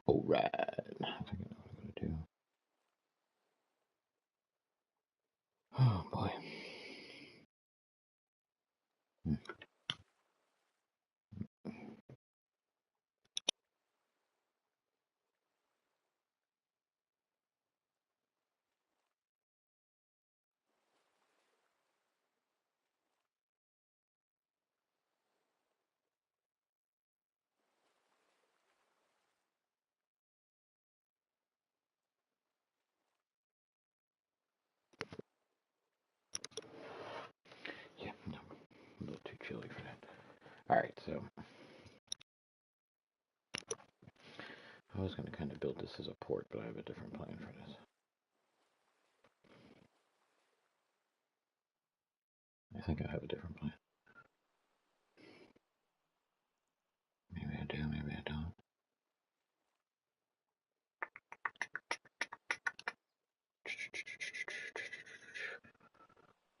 Alright, I think I know what I'm gonna do. Oh boy. Yeah, no, a little too chilly for that. Alright, so I was gonna kind of build this as a port, but I have a different plan for this. I think I have a different plan. Maybe I do, maybe I don't.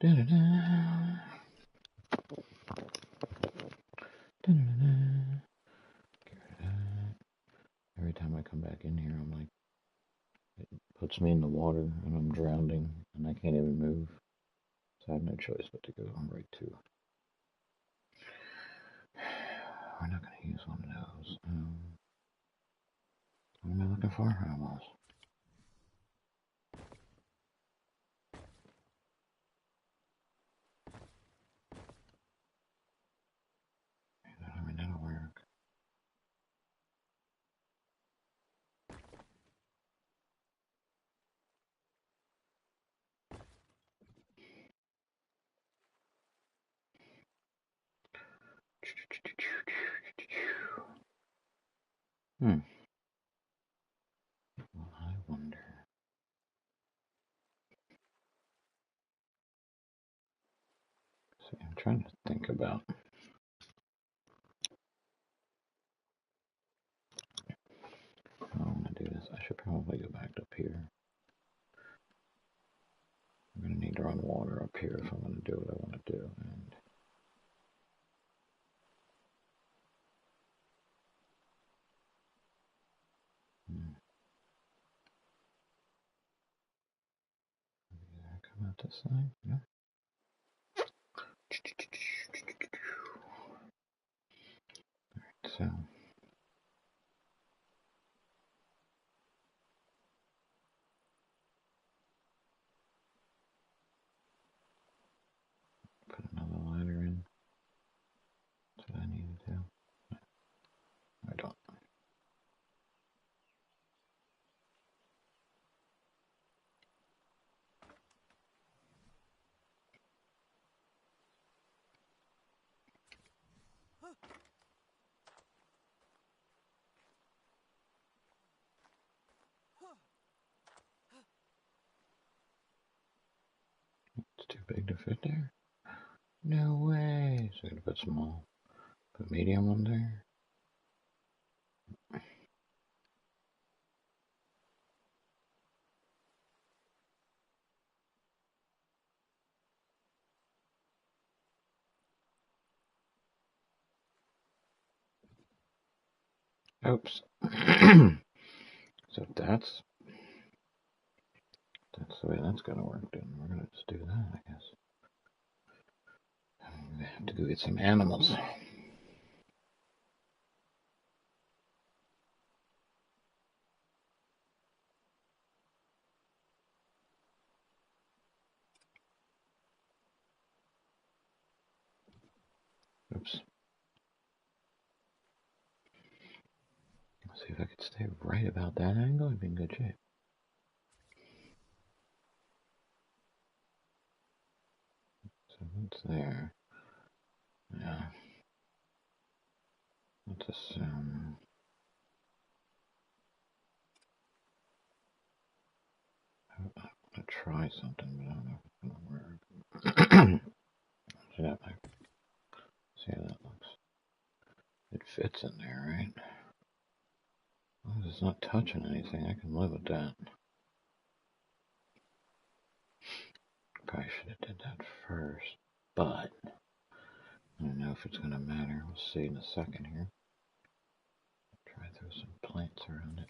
Da-da-da. Da-da-da. Every time I come back in here, I'm like, it puts me in the water and I'm drowning and I can't even move. So I have no choice but to go right to. We're not going to use one of those. What am I looking for? I was. I mean, that'll work. Well, I wonder. See, I'm trying to think about how I'm going to do this. I should probably go back up here. I'm going to need to run water up here if I'm going to do what I want to do. And come out this side. Yeah. So. Put another ladder in. That's what I need to do. I don't. It's too big to fit there. No way. So I'm gonna put small. Put medium on there. Oops. So that's the way that's gonna work. Then we're gonna just do that, I guess. We have to go get some animals. Oops. Let's see if I could stay right about that angle. I'd be in good shape. So that's there. Yeah. Let's assume. I'm gonna try something, but I don't know if it's gonna work. See that? See how that looks. It fits in there, right? As long as it's not touching anything, I can live with that. Probably should have did that first, but I don't know if it's going to matter. We'll see in a second here. Try throw some plants around it.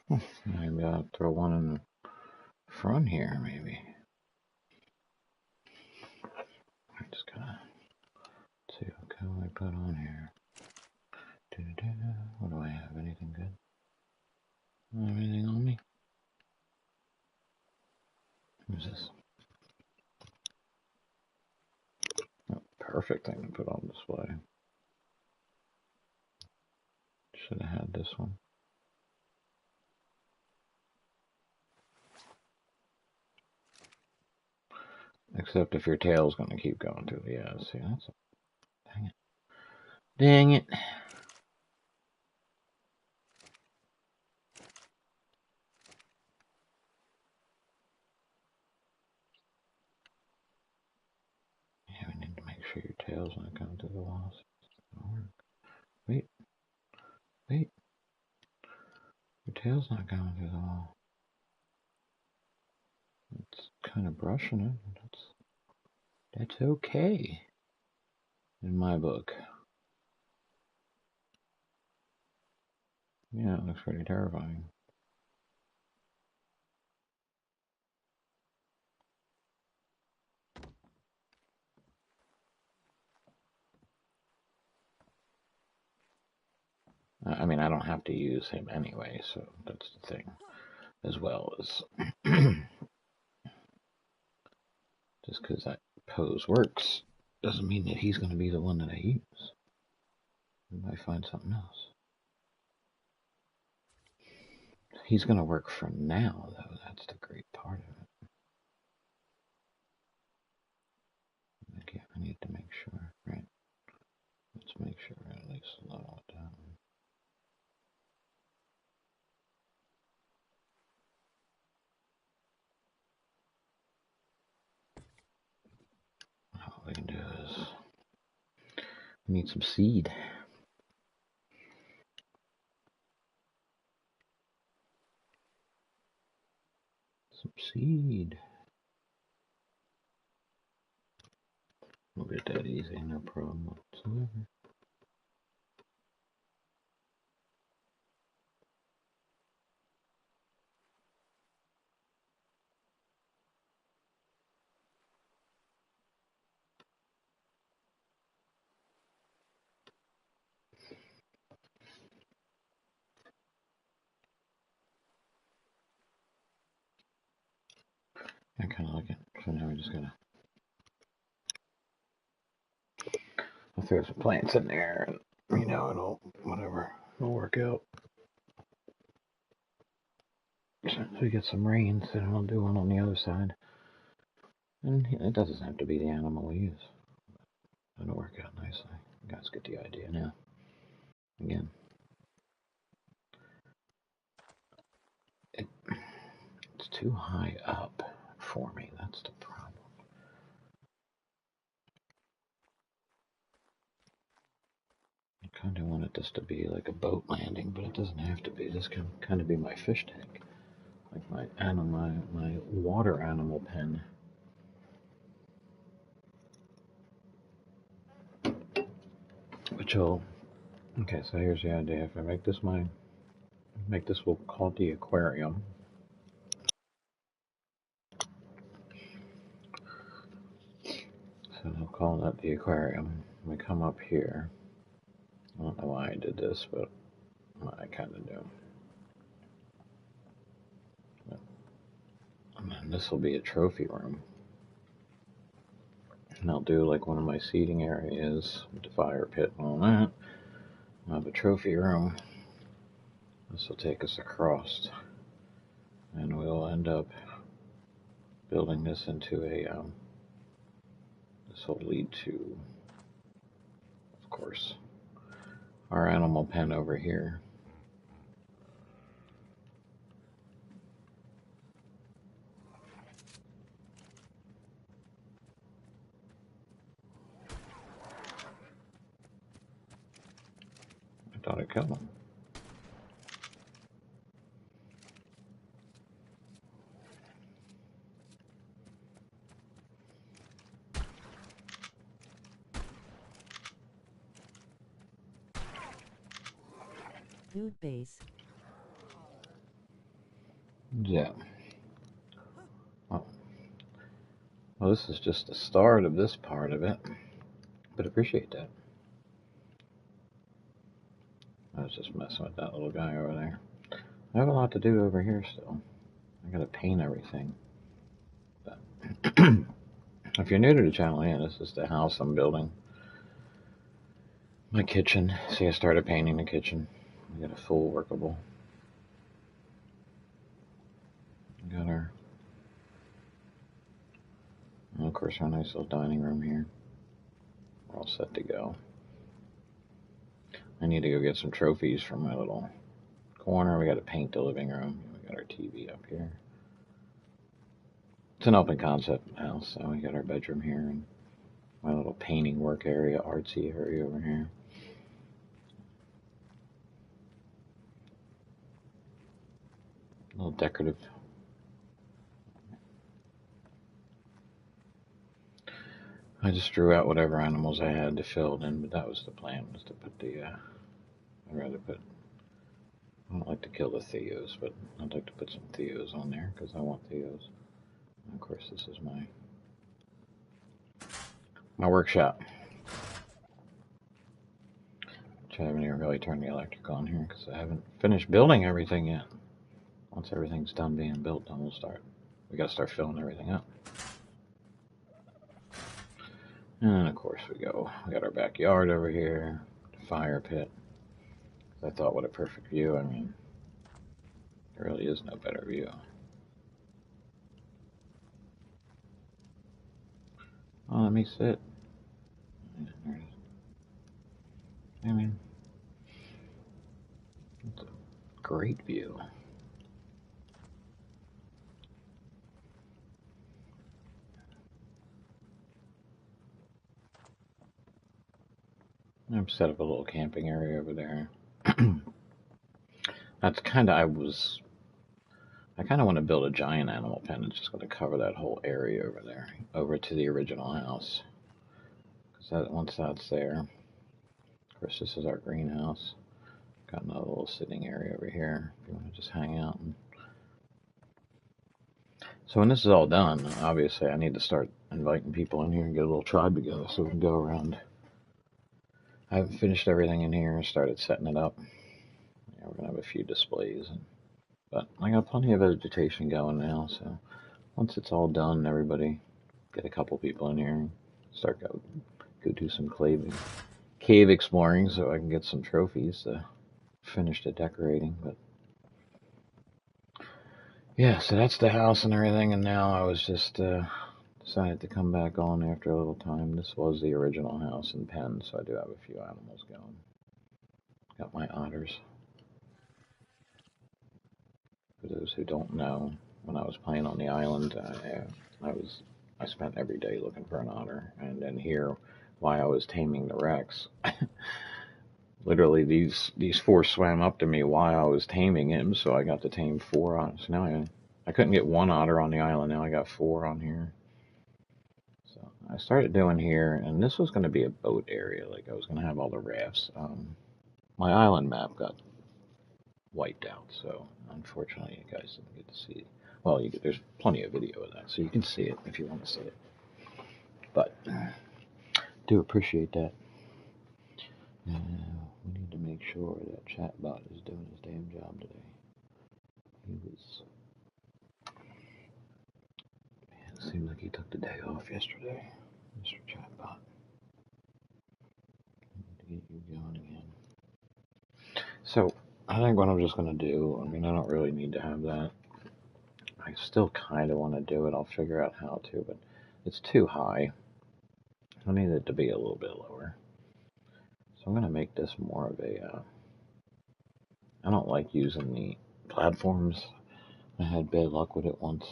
Maybe I'll throw one in the front here, maybe. I just gotta see what can I put on here. What do I have? Anything good? Anything on me? Who's this? Oh, perfect thing to put on display. Should have had this one. Except if your tail's going to keep going through the see, that's a... Dang it. Dang it. Yeah, we need to make sure your tail's not going through the walls. Wait. Wait. Your tail's not going through the wall. It's kind of brushing it. That's okay. In my book. Yeah, it looks pretty terrifying. I mean, I don't have to use him anyway, so that's the thing. As well as just because that pose works doesn't mean that he's going to be the one that I use. I might find something else. He's going to work for now, though. That's the great part of it. Okay, I need to make sure, right? Let's make sure I at least slow it down. What we can do is we need some seed. Some seed. We'll get that easy, no problem whatsoever. I kind of like it. So now we just gotta... I'll throw some plants in there and, it'll, whatever, it'll work out. So we get some rains, then we'll do one on the other side. And it doesn't have to be the animal we use. It'll work out nicely. You guys get the idea now. Again, it's too high up for me. That's the problem. I kind of wanted this to be like a boat landing, but it doesn't have to be. This can kind of be my fish tank, like my water animal pen. Which will... Okay, so here's the idea. If I make this we'll call it the aquarium. So I'll call that the aquarium. We come up here. I don't know why I did this, but I kind of do. And then this will be a trophy room. And I'll do like one of my seating areas with the fire pit and all that. I'll have a trophy room. This will take us across. And we'll end up building this into a... this will lead to, of course, our animal pen over here. I thought I'd killed him. Food base. Yeah. Well, this is just the start of this part of it, but appreciate that. I was just messing with that little guy over there. I have a lot to do over here still. I gotta paint everything. But if you're new to the channel, yeah, this is the house I'm building. My kitchen. See, I started painting the kitchen. We got a full workable. We got our, and of course, our nice little dining room here. We're all set to go. I need to go get some trophies from my little corner. We got to paint the living room. We got our TV up here. It's an open concept house, so we got our bedroom here and my little painting work area, artsy area over here. A little decorative. I just drew out whatever animals I had to fill in, but that was the plan, was to put the, I'd rather put, I don't like to kill the Theos, but I'd like to put some Theos on there, because I want Theos. And of course, this is my workshop. Which I haven't even really turned the electric on here, because I haven't finished building everything yet. Once everything's done being built, then we gotta start filling everything up. And of course we got our backyard over here, the fire pit. I thought, what a perfect view. I mean, there really is no better view. Oh, let me sit. I mean, it's a great view. I've set up a little camping area over there. That's kind of, I kind of want to build a giant animal pen. It's just going to cover that whole area over there, over to the original house. Because once that's there, of course, this is our greenhouse. Got another little sitting area over here if you want to just hang out. So when this is all done, obviously I need to start inviting people in here and get a little tribe together so we can go around. I haven't finished everything in here, started setting it up. Yeah, we're going to have a few displays. But I got plenty of vegetation going now, so once it's all done, everybody get a couple people in here and start go do some cave exploring so I can get some trophies to finish the decorating. But yeah, so that's the house and everything, and now I was just decided to come back on after a little time. This was the original house and pen, so I do have a few animals going. Got my otters. For those who don't know, when I was playing on the island, I spent every day looking for an otter, and then here, while I was taming the Rex, literally these four swam up to me while I was taming him, so I got to tame 4 otters. So now I couldn't get 1 otter on the island. Now I got 4 on here. So I started doing here, and this was going to be a boat area. Like I was going to have all the rafts. My island map got wiped out, so unfortunately you guys didn't get to see it. Well, there's plenty of video of that, so you can see it if you want to see it. But do appreciate that. We need to make sure that Chatbot is doing his damn job today. It seemed like he took the day off yesterday, Mr. Chatbot. I need to get you going again. So I think what I'm just going to do, I mean, I don't really need to have that. I still kind of want to do it. I'll figure out how to, but it's too high. I need it to be a little bit lower. So I'm going to make this more of a, I don't like using the platforms. I had bad luck with it once.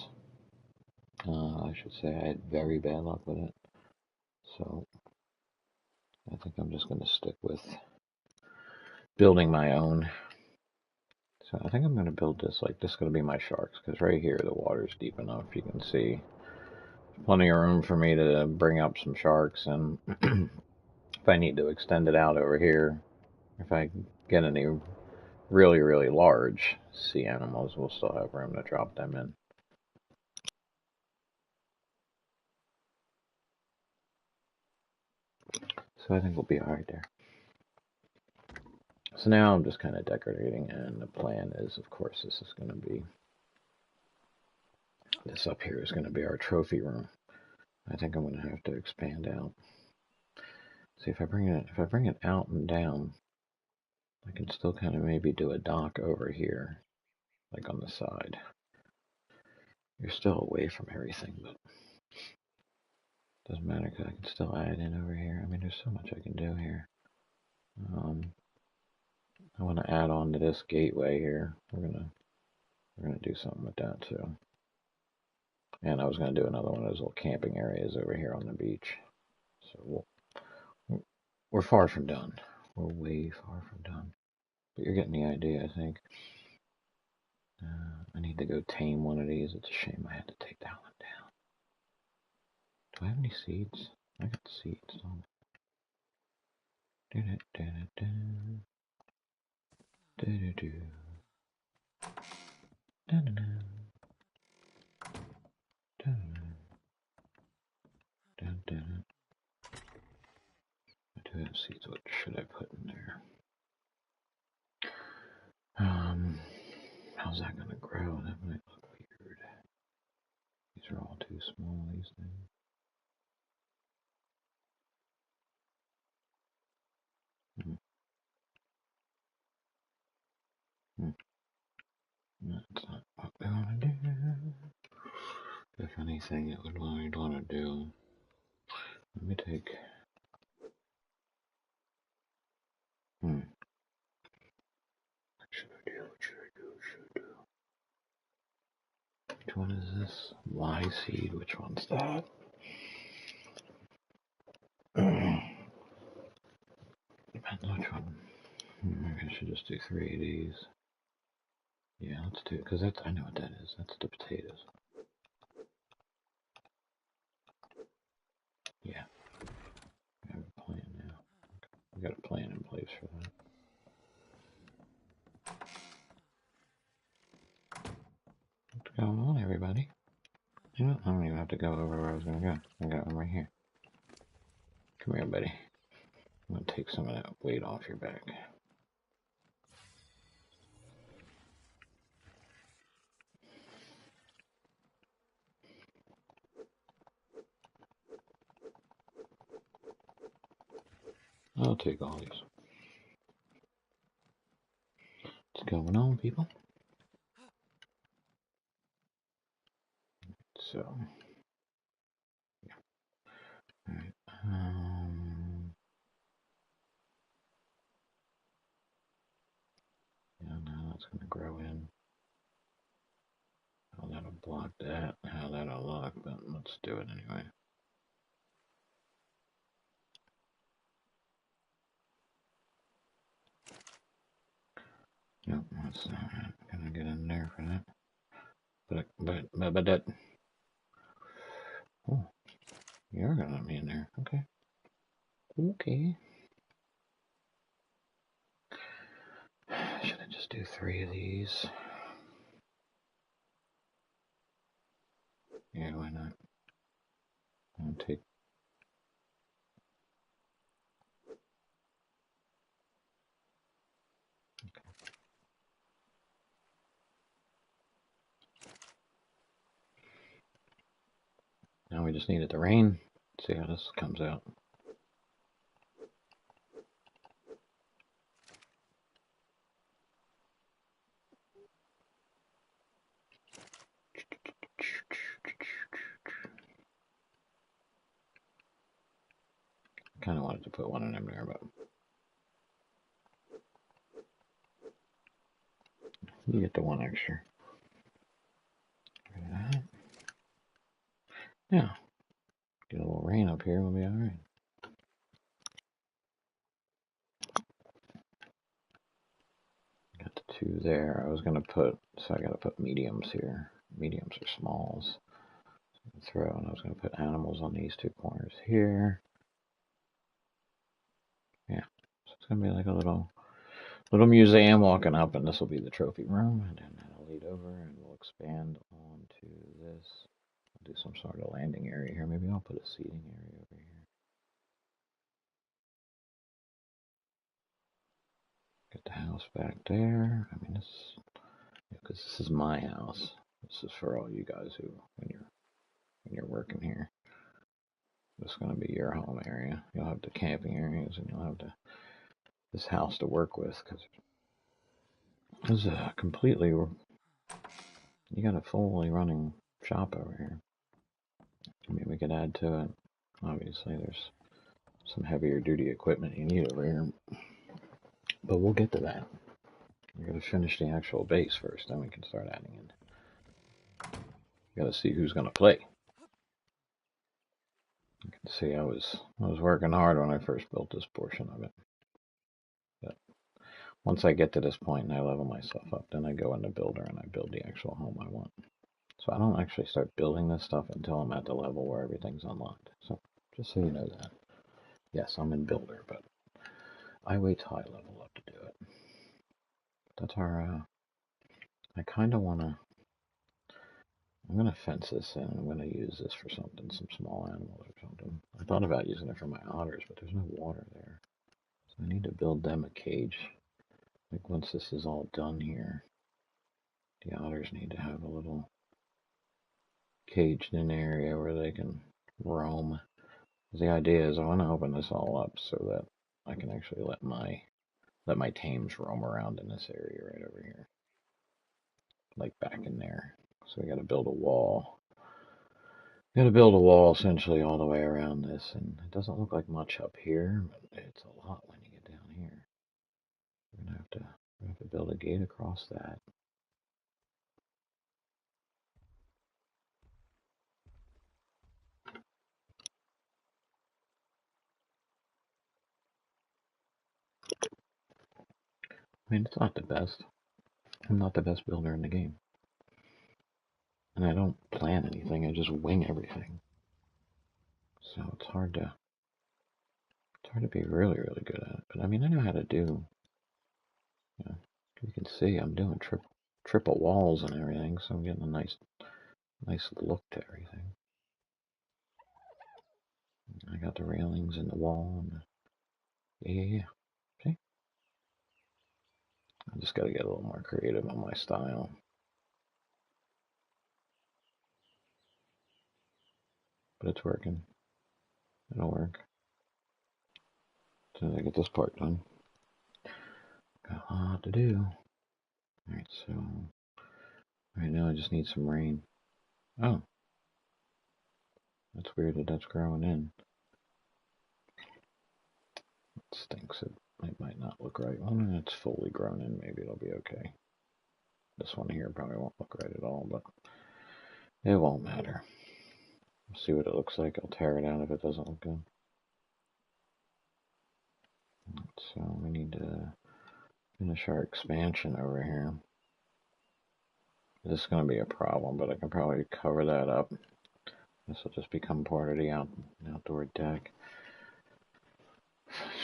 I should say I had very bad luck with it. So I think I'm just going to stick with building my own. So I think I'm going to build this, like this is going to be my sharks, because right here the water's deep enough. You can see plenty of room for me to bring up some sharks, and if I need to extend it out over here, if I get any really, really large sea animals, we'll still have room to drop them in. So I think we'll be alright there. So now I'm just kind of decorating, and the plan is, of course, this is going to be, this up here is going to be our trophy room. I think I'm going to have to expand out. See, if I bring it out and down, I can still kind of maybe do a dock over here, like on the side. You're still away from everything, but doesn't matter because I can still add in over here. I mean, there's so much I can do here. I want to add on to this gateway here. We're gonna do something with that too. And I was gonna do another one of those little camping areas over here on the beach. So we're far from done. We're way far from done. But you're getting the idea, I think. I need to go tame one of these. It's a shame I had to take that one down. Do I have any seeds? I got seeds on it. I do have seeds. What should I put in there? How's that gonna grow? That might look weird. These are all too small, these things. That's not what we want to do. If anything, it would what we'd want to do. Let me take. What should I do? What should I do? What should I do? Which one is this? Y seed. Which one's that? Depends which one. Maybe I should just do 3 of these. Yeah, let's do it, because that's, I know what that is. That's the potatoes. Yeah. I have a plan now. We got a plan in place for that. What's going on, everybody? You know, I don't even have to go over where I was going to go. I got one right here. Come here, buddy. I'm going to take some of that weight off your back. I'll take all these. What's going on, people? So, yeah. Alright. Yeah, now that's going to grow in. How that'll block that, how that'll look, but let's do it anyway. Nope, that's not gonna get in there for that. But that. Oh, you're gonna let me in there. Okay. Okay. Should I just do 3 of these? Yeah, why not? I'll take. Now we just need it to rain. See how this comes out. Kind of wanted to put one in there, but you get the one extra. Yeah, get a little rain up here, we'll be all right. Got the 2 there. I was gonna put, so I gotta put mediums here. Mediums or smalls. Throw, and I was gonna put animals on these 2 corners here. Yeah, so it's gonna be like a little Little museum walking up, and this will be the trophy room, and then that'll lead over, and we'll expand onto this. I'll do some sort of landing area here. Maybe I'll put a seating area over here. Get the house back there. I mean, this, because this is my house. This is for all you guys who, when you're working here. This is going to be your home area. You'll have the camping areas, and you'll have this house to work with, because this is a completely, you got a fully running shop over here. I mean, we could add to it. Obviously, there's some heavier duty equipment you need over here, but we'll get to that. We're going to finish the actual base first, then we can start adding in. We got to see who's going to play. You can see I was working hard when I first built this portion of it. But once I get to this point and I level myself up, then I go into Builder and I build the actual home I want. So I don't actually start building this stuff until I'm at the level where everything's unlocked. So just so you know that. Yes, I'm in Builder, but I wait till I level up to do it. That's our, I kind of want to, I'm going to fence this in. I'm going to use this for something, some small animals or something. I thought about using it for my otters, but there's no water there. So I need to build them a cage. Like once this is all done here, the otters need to have a little caged in area where they can roam. The idea is I want to open this all up so that I can actually let my tames roam around in this area right over here. Like back in there. So we got to build a wall. Got to build a wall essentially all the way around this, and it doesn't look like much up here, but it's a lot when you get down here. We're gonna have to build a gate across that. I mean, it's not the best. I'm not the best builder in the game. And I don't plan anything, I just wing everything. So it's hard to be really, really good at it. But I mean, I know how to do, you know, you can see I'm doing triple walls and everything, so I'm getting a nice look to everything. I got the railings and the wall and yeah. See? I just got to get a little more creative on my style. But it's working. It'll work. As soon as I get this part done. Got a lot to do. Alright, so right now I just need some rain. Oh. That's weird that that's growing in. It stinks. It might not look right. When it's fully grown in, maybe it'll be okay. This one here probably won't look right at all, but it won't matter. We'll see what it looks like. I'll tear it out if it doesn't look good. So we need to finish our expansion over here. This is going to be a problem, but I can probably cover that up. This will just become part of the outdoor deck.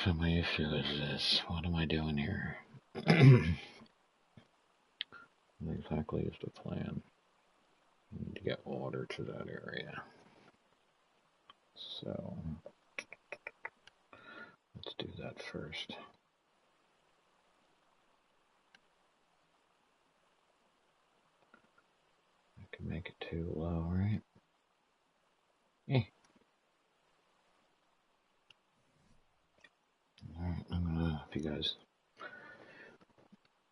So my issue is this. What am I doing here? What exactly is the plan? I need to get water to that area. So let's do that first. I can make it too low, right? Alright, I'm gonna, if you guys,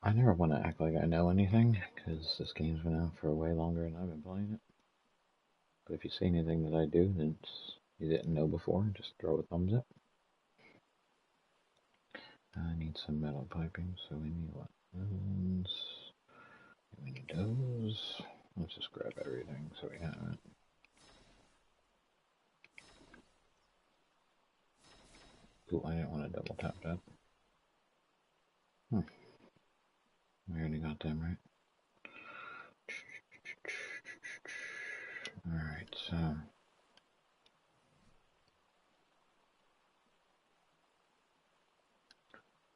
I never want to act like I know anything, because this game's been out for way longer than I've been playing it. But if you see anything that I do that you didn't know before, just throw a thumbs up. I need some metal piping, so we need what? We need those. Let's just grab everything so we have it. Ooh, I didn't want to double tap that. We already got them, right? Alright, so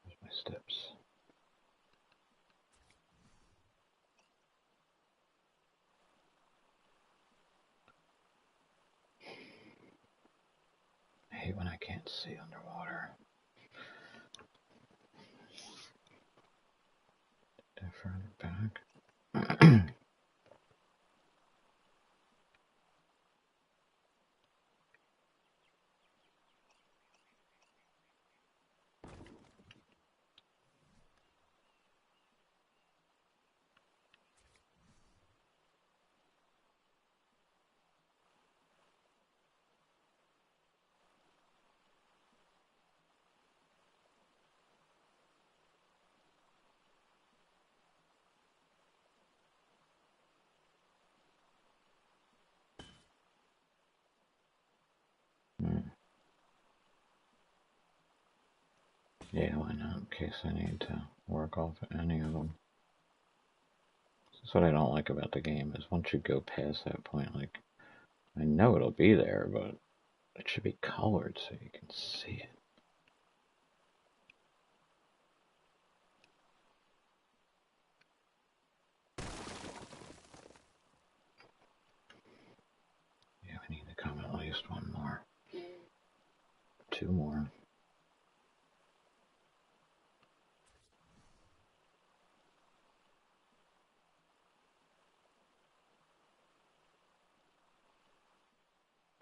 there's my steps. hate when I can't see underwater. Did I further back? Yeah, why not? In case I need to work off any of them. That's what I don't like about the game, is once you go past that point, like, I know it'll be there, but it should be colored so you can see it. Yeah, we need to come at least one more. 2 more.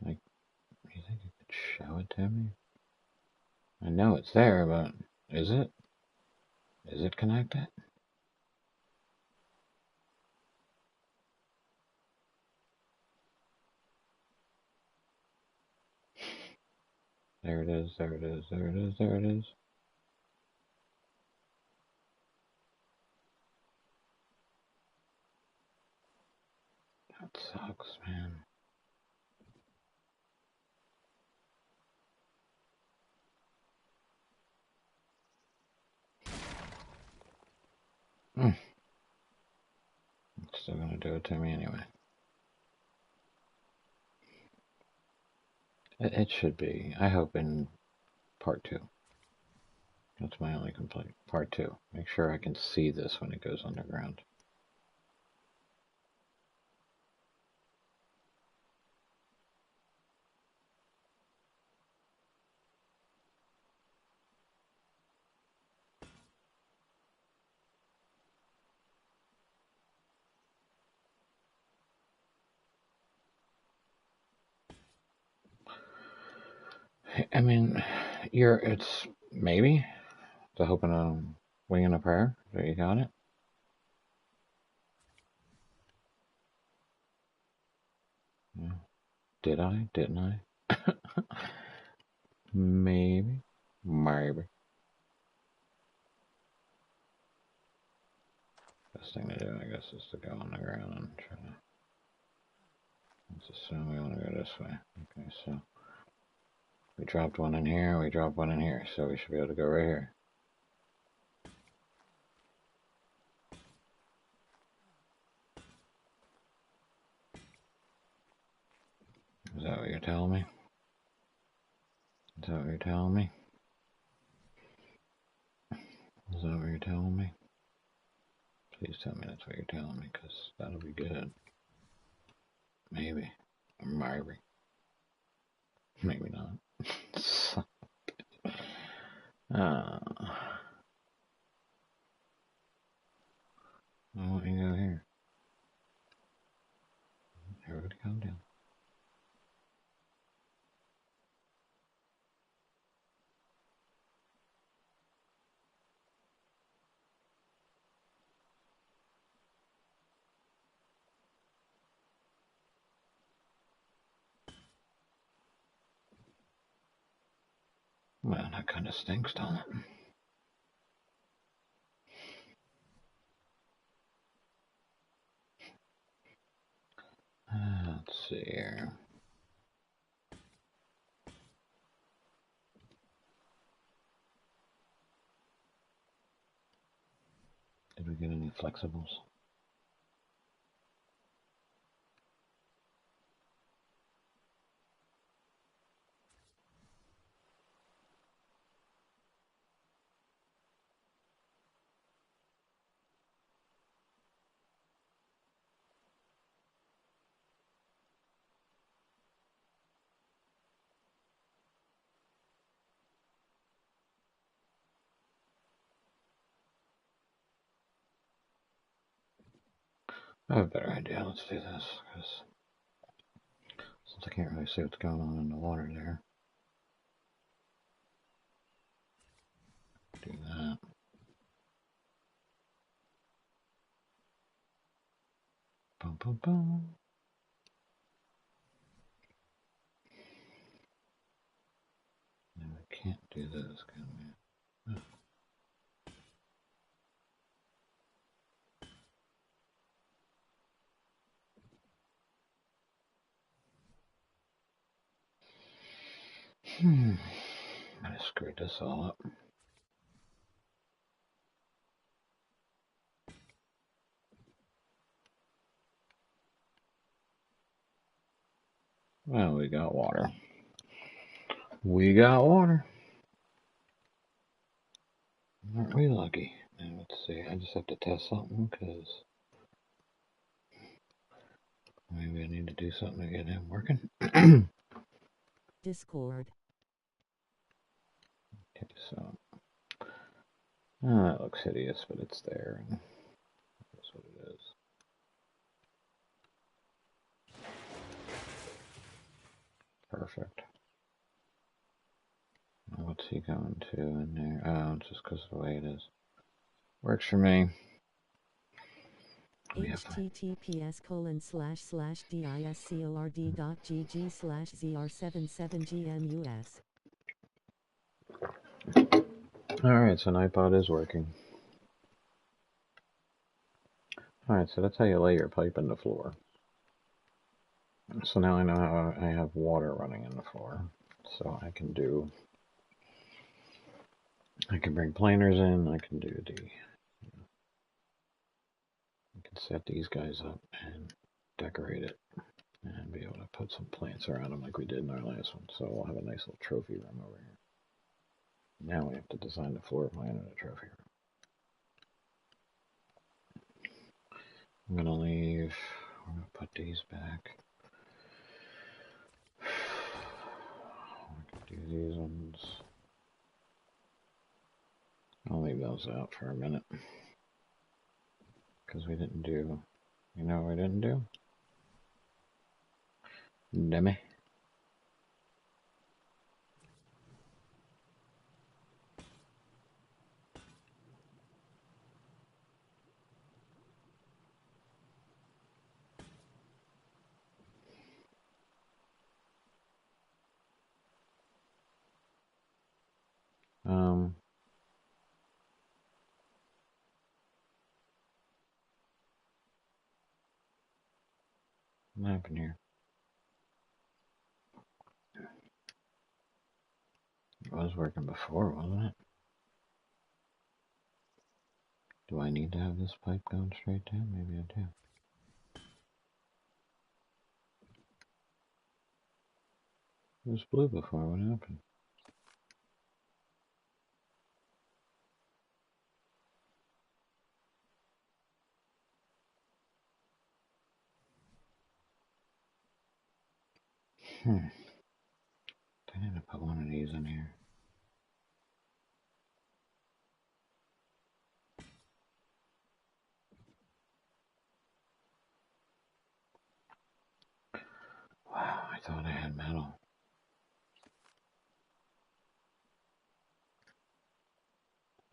Like, you think you could show it to me? I know it's there, but is it? Is it connected? There it is, there it is, there it is, there it is. That sucks, man. It's still gonna do it to me anyway. It should be. I hope in part 2. That's my only complaint. Part 2. Make sure I can see this when it goes underground. I mean, it's maybe. The hope and a wing and a prayer. There you got it. Yeah. Did I? Didn't I? Maybe. Maybe. Best thing to do, I guess, is to go on the ground and try to. Let's assume we want to go this way. Okay, so we dropped one in here, we dropped one in here, so we should be able to go right here. Is that what you're telling me? Is that what you're telling me? Is that what you're telling me? Please tell me that's what you're telling me, because that'll be good. Maybe. Maybe. Maybe not. I want you to go here. Everybody calm down. Well, that kind of stinks, don't it? Let's see here. Did we get any flexibles? I have a better idea. Let's do this, because since I can't really see what's going on in the water there. Do that. Boom, boom, boom. And we can't do this, can we? I just screwed this all up. Well, we got water. We got water. Aren't we lucky? Now, let's see. I just have to test something, because maybe I need to do something to get him working. Discord. Okay, so that looks hideous, but it's there, and that's what it is. Perfect. Now what's he going to in there? Oh, it's just because of the way it is. Works for me. https://discord.gg/zr77gmus. Alright, so Nightbot is working. Alright, so that's how you lay your pipe in the floor. So now I know how I have water running in the floor. So I can bring planers in, I can set these guys up and decorate it and be able to put some plants around them like we did in our last one. So we'll have a nice little trophy room over here. Now we have to design the floor plan of the trophy room. I'm going to leave, we're going to put these back. We can do these ones. I'll leave those out for a minute. Because we didn't do, you know what we didn't do? Demi. What happened here? It was working before, wasn't it? Do I need to have this pipe going straight down? Maybe I do. It was blue before. What happened? I need to put one of these in here. Wow, I thought I had metal.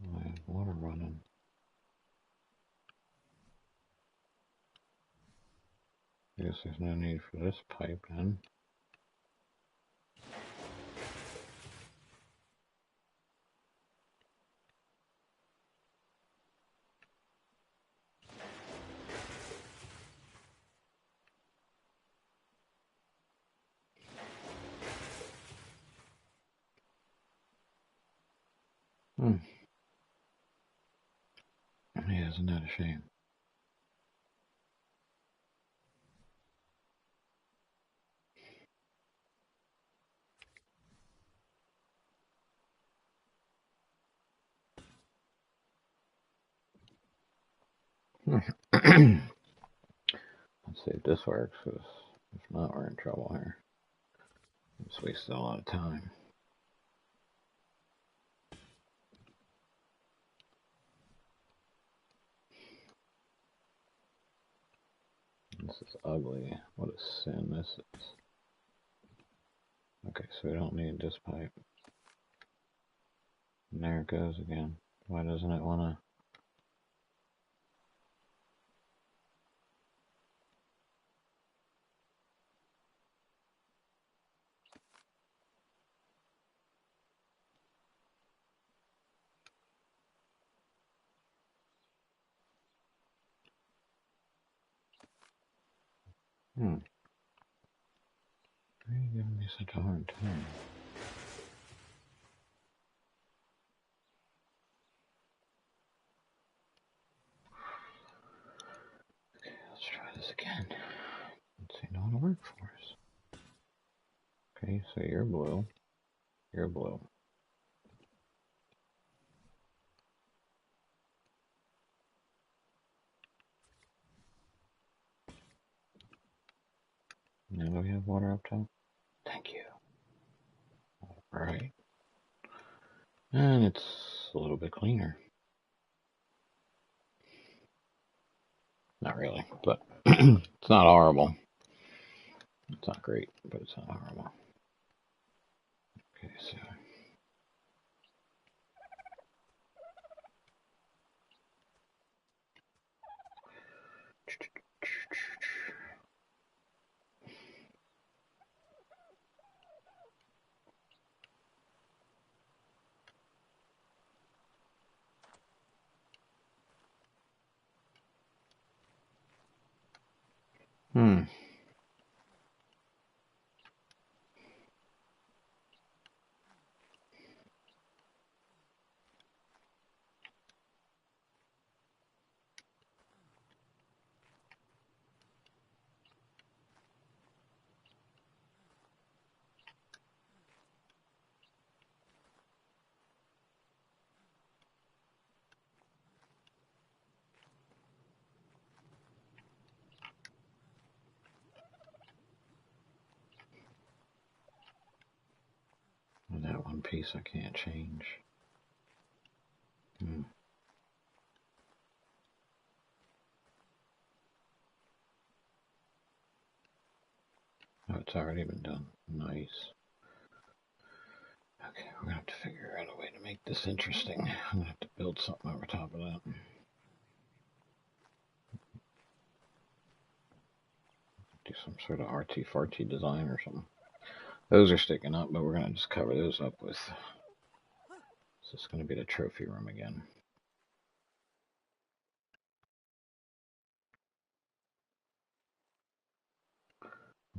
I have water running. I guess there's no need for this pipe then. Yeah, isn't that a shame? Let's see if this works, because if not, we're in trouble here. Just wasted a lot of time. This is ugly. What a sin this is. Okay, so we don't need this pipe. And there it goes again. Why doesn't it want to? Why are you giving me such a hard time? Okay, let's try this again. Let's see, no one to work for us. Okay, so you're blue. You're blue. Now do we have water up top? Thank you. Alright. And it's a little bit cleaner. Not really, but it's not horrible. It's not great, but it's not horrible. Okay, so that one piece I can't change. Oh, it's already been done. Nice. Okay, we're gonna have to figure out a way to make this interesting. I'm gonna have to build something over top of that. Do some sort of artsy-fartsy design or something. Those are sticking up, but we're gonna just cover those up with. This is gonna be the trophy room again.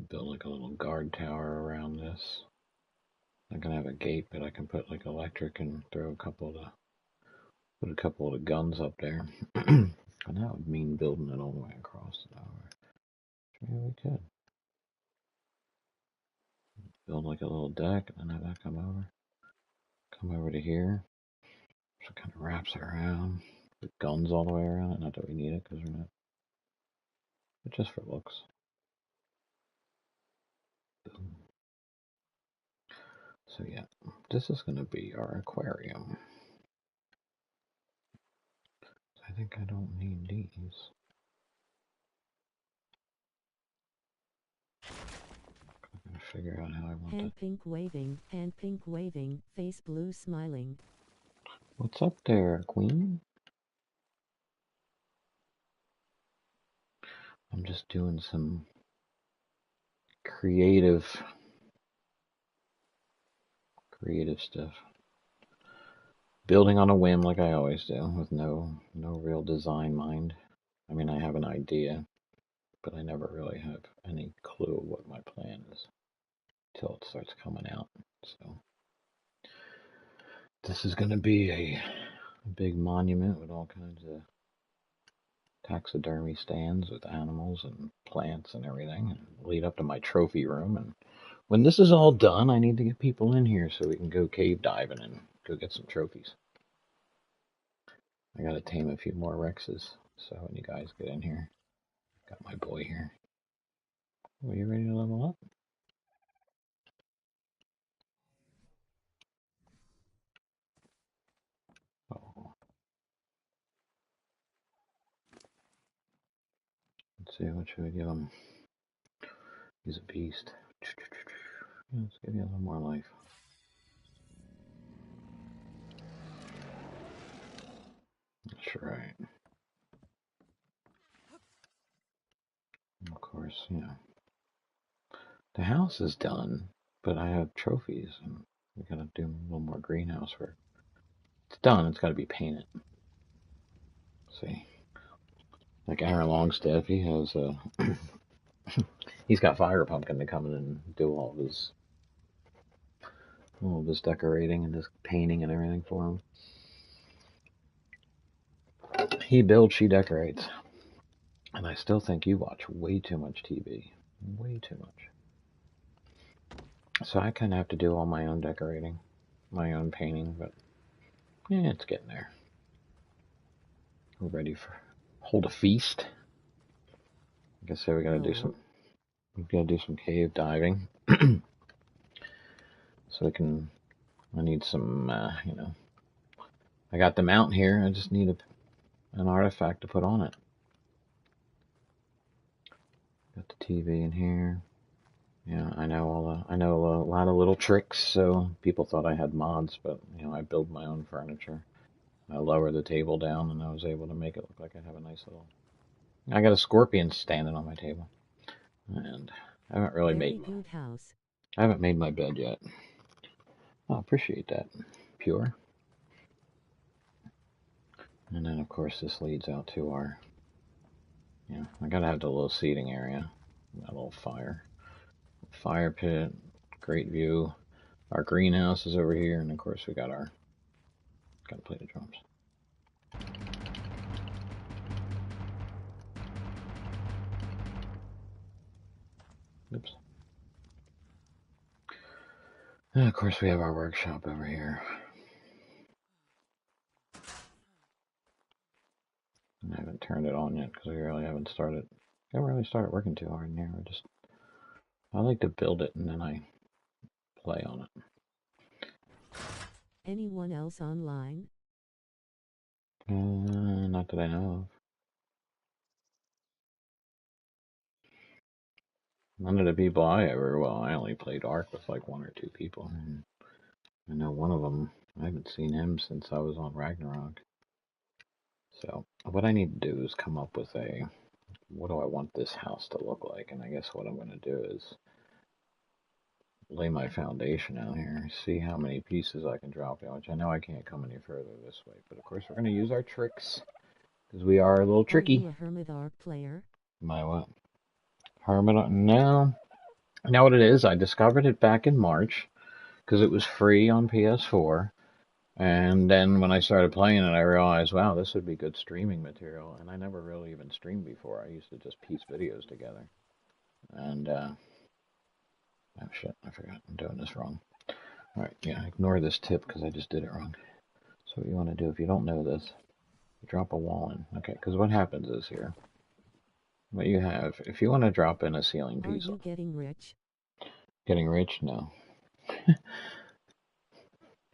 Build like a little guard tower around this. I'm gonna have a gate, but I can put like electric and throw a couple of the guns up there. And that would mean building it all the way across the tower. Maybe we could build like a little deck and then have that come over to here. So it kind of wraps it around with guns all the way around it. Not that we need it because we're not, but just for looks. Boom. So yeah, this is going to be our aquarium. I think I don't need these. I'm going to figure out how I want hand pink waving, face blue smiling. What's up there, Queen? I'm just doing some creative stuff. Building on a whim like I always do, with no real design mind. I mean, I have an idea, but I never really have any clue what my plan is till it starts coming out. So this is going to be a big monument with all kinds of taxidermy stands with animals and plants and everything, and lead up to my trophy room. And when this is all done, I need to get people in here so we can go cave diving and go get some trophies. I gotta tame a few more Rexes, so when you guys get in here, got my boy here. Are you ready to level up? Oh. Let's see, what should we give him? He's a beast. Let's give you a little more life. That's right. Of course, yeah. The house is done, but I have trophies, and we gotta do a little more greenhouse work. It's done, it's gotta be painted. See? Like Aaron Longstaff, he has he's got Fire Pumpkin to come in and do all of his decorating and his painting and everything for him. He builds, she decorates. And I still think you watch way too much TV. Way too much. So I kind of have to do all my own decorating, my own painting, but yeah, it's getting there. We're ready for hold a feast. Like I said, we gotta do some cave diving. So we can. I need some, I got the mount here. I just need an artifact to put on it. Got the TV in here. Yeah, I know a lot of little tricks. So people thought I had mods, but I build my own furniture. I lower the table down, and I was able to make it look like I have a nice little. I got a scorpion standing on my table, and I haven't really made. Good house. I haven't made my bed yet. I appreciate that, Pure. And then of course this leads out to our. I gotta have the little seating area, that little fire pit, great view. Our greenhouse is over here, and of course we gotta play the drums. Oops. And of course we have our workshop over here. And I haven't turned it on yet because we really haven't started working too hard in here. I like to build it and then I play on it. Anyone else online? Not that I know of. None of the people I only played Ark with like one or two people. And I know one of them, I haven't seen him since I was on Ragnarok. So what I need to do is come up with what do I want this house to look like? And I guess what I'm going to do is lay my foundation out here, see how many pieces I can drop down, which I know I can't come any further this way. But of course we're going to use our tricks, because we are a little tricky. Are you a Hermit Ark player? My what? Hermit? No. Now what it is, I discovered it back in March because it was free on PS4. And then when I started playing it, I realized, wow, this would be good streaming material. And I never really even streamed before. I used to just piece videos together. And, oh shit, I forgot. I'm doing this wrong. Alright, yeah, ignore this tip because I just did it wrong. So what you want to do, if you don't know this, you drop a wall in. Okay, because what happens is here, what you have, if you want to drop in a ceiling piece. Are you getting rich? Getting rich? No.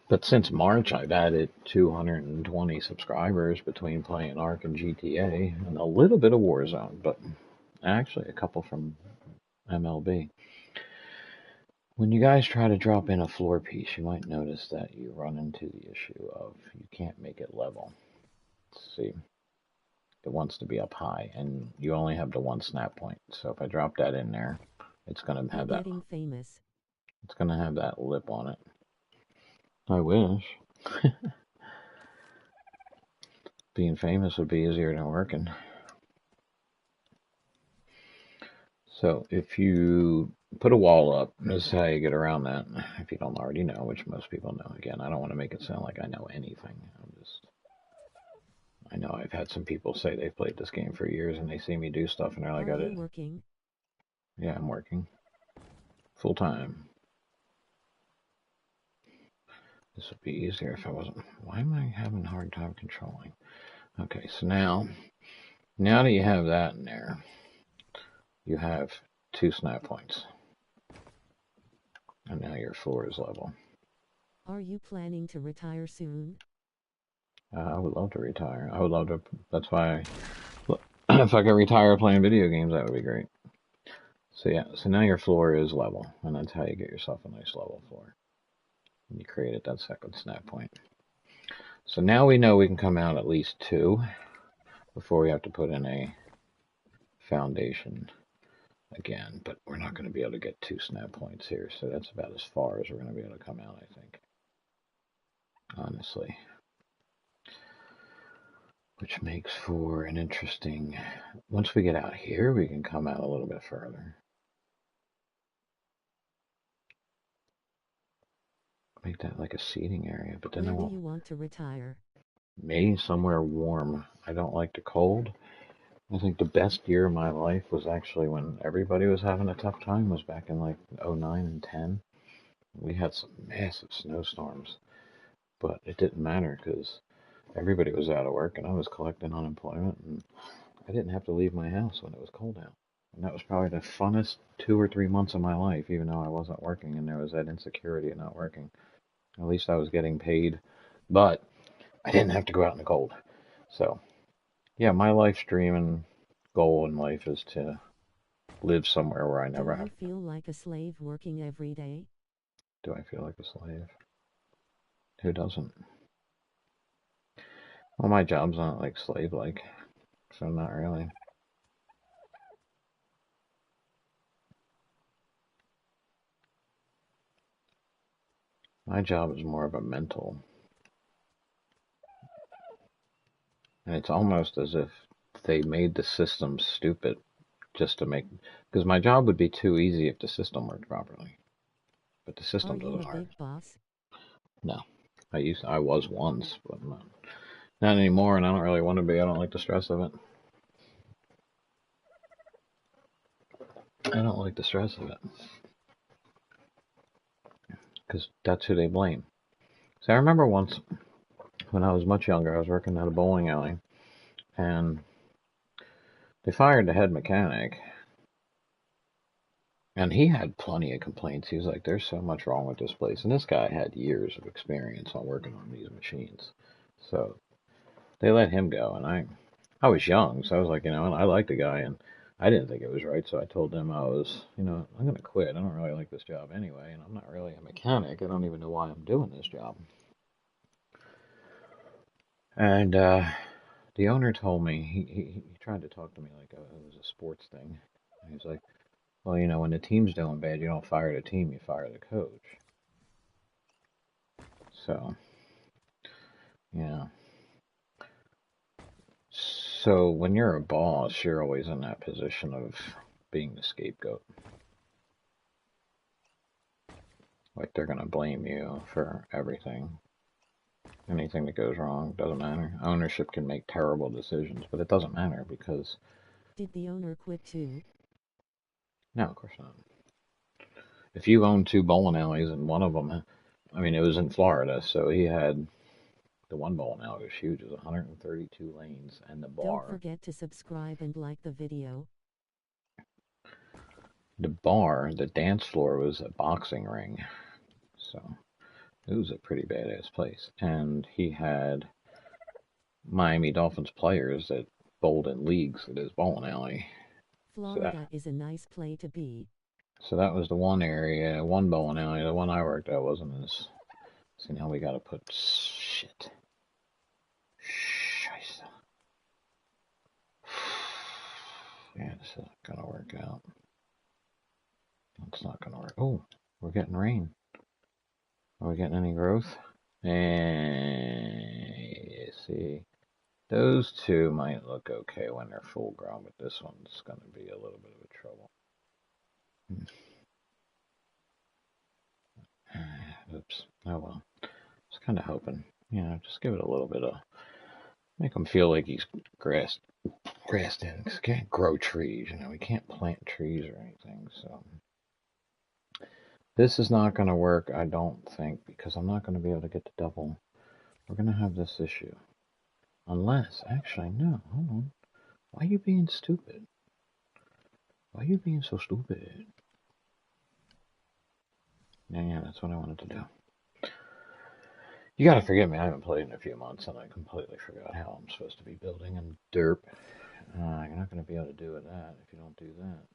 But since March, I've added 220 subscribers between playing Ark and GTA, and a little bit of Warzone, but actually a couple from MLB. When you guys try to drop in a floor piece, you might notice that you run into the issue of you can't make it level. Let's see. It wants to be up high, and you only have the one snap point. So if I drop that in there, it's going to have that. Getting famous. It's going to have that lip on it. I wish. Being famous would be easier than working. So if you put a wall up, this is how you get around that. If you don't already know, which most people know. Again, I don't want to make it sound like I know anything. I know I've had some people say they've played this game for years and they see me do stuff and they're like, Are you working? Yeah, I'm working. Full time. This would be easier if I wasn't. Why am I having a hard time controlling? Okay, so now that you have that in there, you have 2 snap points. And now your floor is level. Are you planning to retire soon? I would love to retire. I would love to. That's why If I could retire playing video games, that would be great. So yeah, so now your floor is level, and that's how you get yourself a nice level floor. And you created that second snap point. So now we know we can come out at least 2 before we have to put in a foundation again, but we're not going to be able to get 2 snap points here, so that's about as far as we're going to be able to come out, I think. Honestly. Which makes for an interesting... Once we get out here, we can come out a little bit further. Make that like a seating area, but then Where do you want to retire? Me, somewhere warm. I don't like the cold. I think the best year of my life was actually when everybody was having a tough time, was back in like '09 and 10. We had some massive snowstorms, but it didn't matter because everybody was out of work and I was collecting unemployment and I didn't have to leave my house when it was cold out. And that was probably the funnest 2 or 3 months of my life, even though I wasn't working and there was that insecurity of not working. At least I was getting paid, but I didn't have to go out in the cold. So, yeah, my life dream and goal in life is to live somewhere where I never Do have. you feel like a slave working every day? Do I feel like a slave? Who doesn't? Well, my job's not like slave-like, so not really. My job is more of a mental, and it's almost as if they made the system stupid just to make, because my job would be too easy if the system worked properly, but the Are system you a doesn't work. big boss? No, I was once, but not anymore, and I don't really want to be. I don't like the stress of it. I don't like the stress of it, because that's who they blame. So I remember once when I was much younger, I was working at a bowling alley, and they fired the head mechanic, and he had plenty of complaints. He was like, "There's so much wrong with this place," and this guy had years of experience on working on these machines. So they let him go, and I was young, so I was like, and I liked the guy, and I didn't think it was right, so I told him I was, I'm going to quit. I don't really like this job anyway, and I'm not really a mechanic. I don't even know why I'm doing this job. And the owner told me, he tried to talk to me like it was a sports thing. And he's like, well, when the team's doing bad, you don't fire the team, you fire the coach. So, yeah. So when you're a boss, you're always in that position of being the scapegoat. Like they're going to blame you for everything. Anything that goes wrong doesn't matter. Ownership can make terrible decisions, but it doesn't matter because... Did the owner quit too? No, of course not. If you own 2 bowling alleys and one of them, it was in Florida, so he had the one bowling alley was huge. It was 132 lanes, and Don't forget to subscribe and like the video. The dance floor was a boxing ring, so it was a pretty badass place. And he had Miami Dolphins players that bowled in leagues at his bowling alley. Florida is a nice place to be. So that was the one area, one bowling alley. The one I worked at wasn't as... See, now we gotta put... Shit. Scheiße. Yeah, this isn't gonna work out. It's not gonna work. Oh, we're getting rain. Are we getting any growth? And see, those 2 might look okay when they're full grown, but this one's gonna be a little bit of a trouble. Oops. Oh well. Just kind of hoping. Just give it a little bit of... Make him feel like he's grassed in. Because we can't grow trees, we can't plant trees or anything, so... This is not going to work, I don't think, because I'm not going to be able to get the double. We're going to have this issue. Unless, actually, no, hold on. Why are you being stupid? Why are you being so stupid? Yeah, that's what I wanted to do. You gotta forgive me, I haven't played in a few months, and I completely forgot how I'm supposed to be building in derp. You're not going to be able to do that if you don't do that.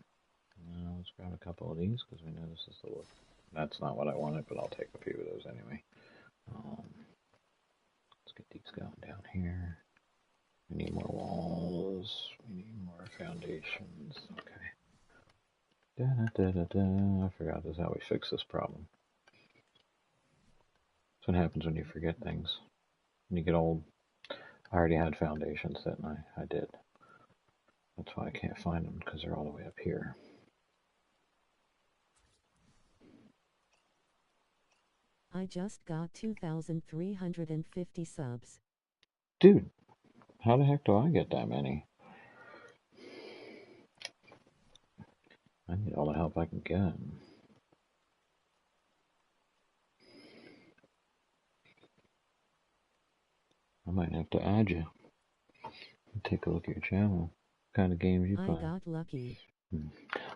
Let's grab a couple of these because we know this is the look. That's not what I wanted, but I'll take a few of those anyway. Let's get these going down here. We need more walls. We need more foundations. Okay. I forgot this is how we fix this problem. That's what happens when you forget things. When you get old. I already had foundations, didn't I? I did. That's why I can't find them, because they're all the way up here. I just got 2,350 subs. Dude, how the heck do I get that many? I need all the help I can get. I might have to add you. Take a look at your channel. What kind of games you play? I got lucky.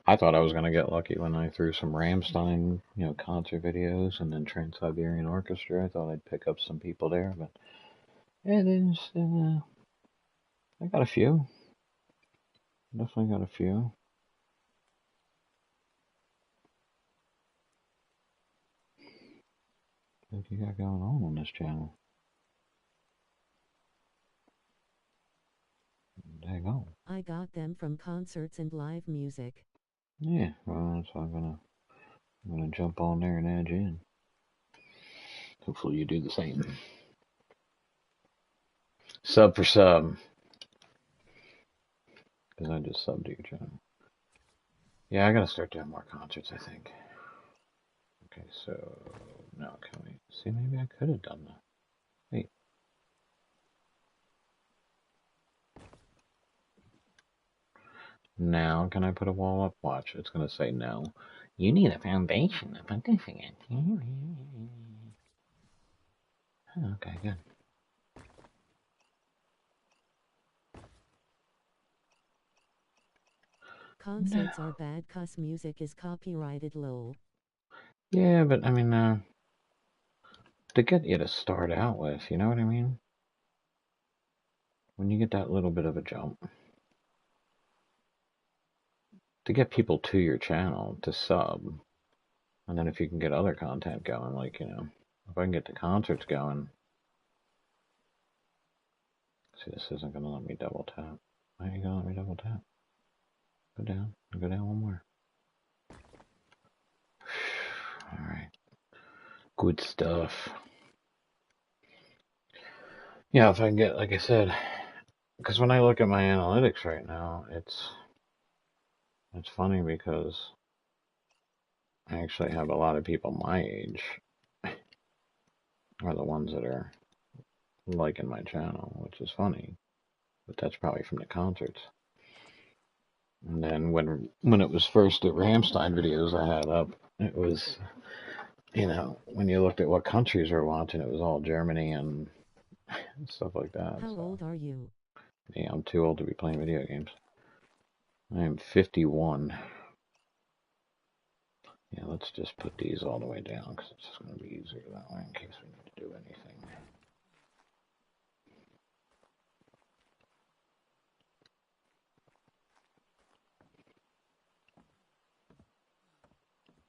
I thought I was going to get lucky when I threw some Rammstein, concert videos, and then Trans-Siberian Orchestra. I thought I'd pick up some people there, but I got a few. Definitely got a few. What you got going on this channel? There you go. I got them from concerts and live music. Yeah, well, so I'm gonna jump on there and add you in. Hopefully you do the same. Sub for sub. Because I just subbed to your channel. Yeah, I gotta start doing more concerts, I think. Okay, so now can we see? Maybe I could have done that. Wait. Now can I put a wall up? Watch, it's gonna say no. You need a foundation to put this again. Okay, good. Concerts are bad 'cause music is copyrighted lol. Yeah, but I mean, to get you to start out with, you know what I mean? When you get that little bit of a jump. To get people to your channel to sub, and then if you can get other content going, like, if I can get the concerts going. See, this isn't going to let me double tap. Why are you going to let me double tap? Go down. Go down one more. Alright. Good stuff. Yeah, if I can get, like I said, because when I look at my analytics right now, it's funny because I actually have a lot of people my age are the ones that are liking my channel, which is funny. But that's probably from the concerts. And then when it was first the Rammstein videos I had up, it was, when you looked at what countries were watching, it was all Germany and stuff like that. How old are you? Yeah, I'm too old to be playing video games. I am 51. Yeah, let's just put these all the way down because it's just going to be easier that way in case we need to do anything.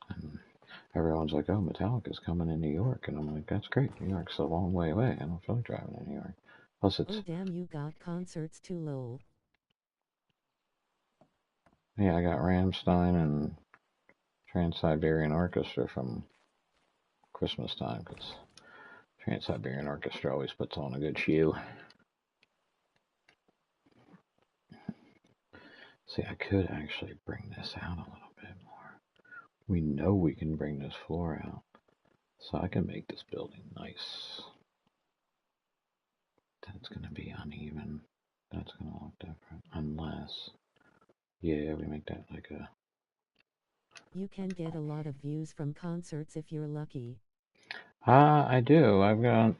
And everyone's like, oh, Metallica's coming in New York. And I'm like, that's great. New York's a long way away. I don't feel like driving to New York. Plus, it's... Oh damn, you got concerts too lol. Yeah, I got Rammstein and Trans-Siberian Orchestra from Christmas time because Trans-Siberian Orchestra always puts on a good show. See, I could actually bring this out a little bit more. We know we can bring this floor out, so I can make this building nice. That's going to be uneven. That's going to look different. Unless, yeah, we make that like a... You can get a lot of views from concerts if you're lucky. I do. I've got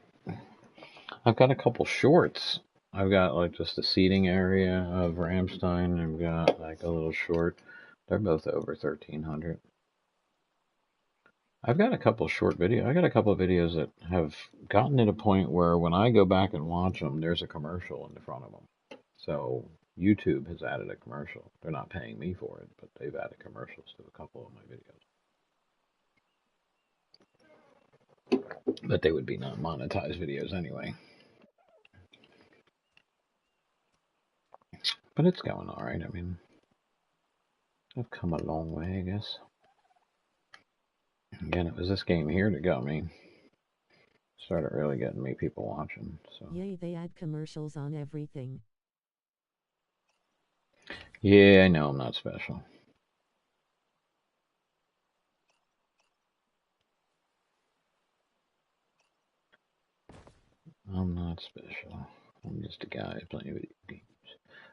a couple shorts. I've got like just a seating area of Rammstein. I've got like a little short. They're both over 1,300. I've got a couple short videos. I got a couple of videos that have gotten to the point where when I go back and watch them, there's a commercial in the front of them. So YouTube has added a commercial. They're not paying me for it, but they've added commercials to a couple of my videos. But they would be non-monetized videos anyway. But it's going all right. I mean, I've come a long way, I guess. Again, it was this game here that got me. Started really getting me people watching. So Yay, they add commercials on everything. yeah, I know I'm not special. I'm not special. I'm just a guy playing video games.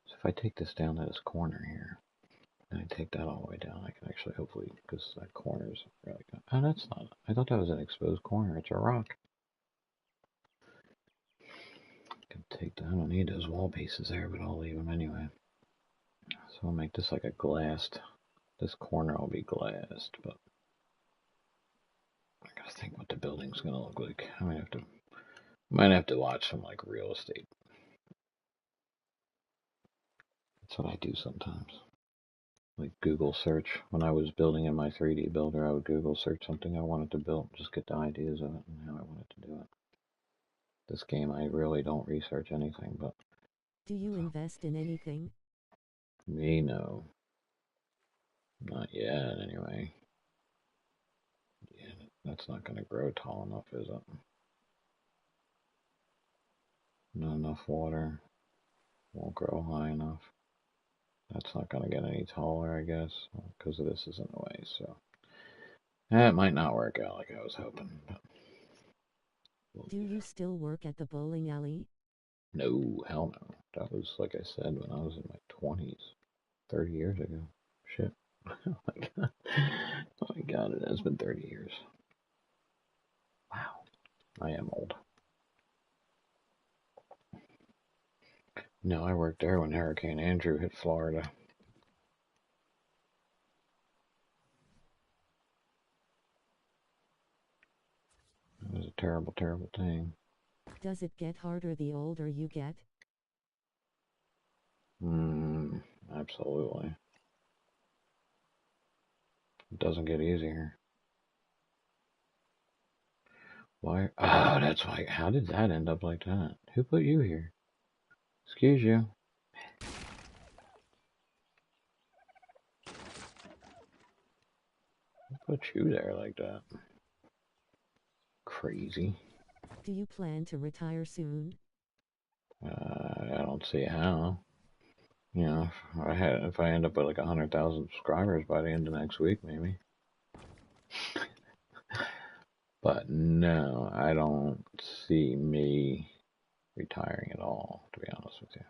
So if I take this down to this corner here, and I take that all the way down, I can actually hopefully, because that corner is really good. Oh, that's not. I thought that was an exposed corner. It's a rock. I can take that. I don't need those wall pieces there, but I'll leave them anyway. So I'll make this like a glassed. This corner will be glassed, but I gotta think what the building's gonna look like. I might have to watch some like real estate. That's what I do sometimes. Like Google search. When I was building in my 3D builder, I would Google search something I wanted to build, just get the ideas of it and how I wanted to do it. This game, I really don't research anything, but. Do you invest in anything? Me, no. Not yet, anyway. Yeah, that's not going to grow tall enough, is it? Not enough water. Won't grow high enough. That's not going to get any taller, I guess, because of this is in the way, so. It might not work out like I was hoping, but. Do you still work at the bowling alley? No, hell no. That was, like I said, when I was in my 20s, 30 years ago. Shit. Oh my god. Oh my god, it has been 30 years. Wow. I am old. No, I worked there when Hurricane Andrew hit Florida. It was a terrible, terrible thing. Does it get harder the older you get? Absolutely. It doesn't get easier. Why? Oh, that's why. How did that end up like that? Who put you here? Excuse you. Who put you there like that? Crazy. Do you plan to retire soon? I don't see how. You know, if I end up with like 100,000 subscribers by the end of next week, maybe. But no, I don't see me retiring at all, to be honest with you.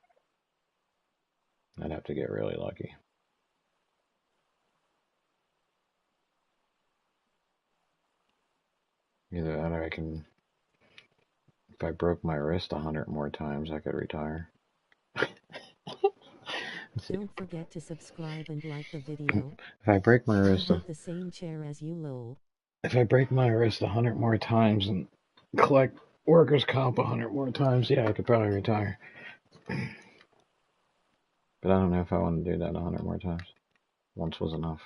I'd have to get really lucky. Either that or I can, if I broke my wrist 100 more times, I could retire. Don't forget to subscribe and like the video. If I break my I wrist, have the same chair as you, lol. if I break my wrist 100 more times and collect workers' comp 100 more times, yeah, I could probably retire. But I don't know if I want to do that 100 more times. Once was enough.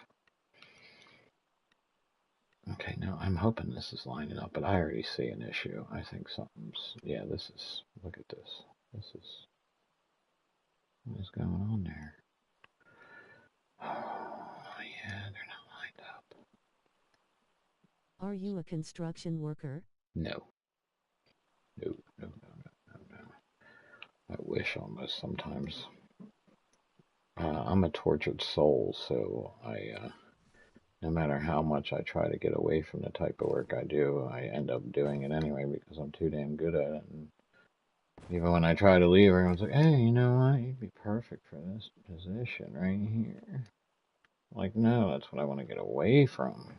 Okay, now I'm hoping this is lining up, but I already see an issue. I think something's, yeah, this is, look at this. This is, what is going on there? Oh, yeah, they're not lined up. Are you a construction worker? No. No, no, no, no, no, no. I wish almost sometimes. I'm a tortured soul, so no matter how much I try to get away from the type of work I do, I end up doing it anyway because I'm too damn good at it. And even when I try to leave, everyone's like, hey, you know what? You'd be perfect for this position right here. Like, no, that's what I want to get away from.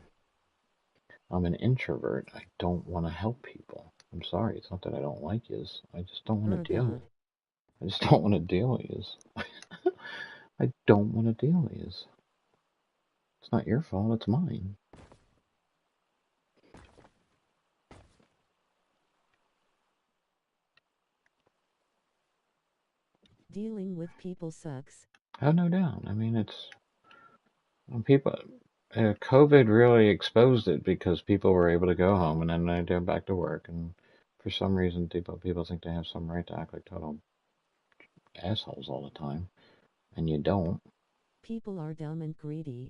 I'm an introvert. I don't want to help people. I'm sorry. It's not that I don't like yous. I just don't want to deal with it. I just don't want to deal with yous. I don't want to deal with yous. It's not your fault. It's mine. Dealing with people sucks. Oh, no doubt. I mean, it's when people. COVID really exposed it because people were able to go home and then they're back to work. And for some reason, people think they have some right to act like total assholes all the time, and you don't. People are dumb and greedy.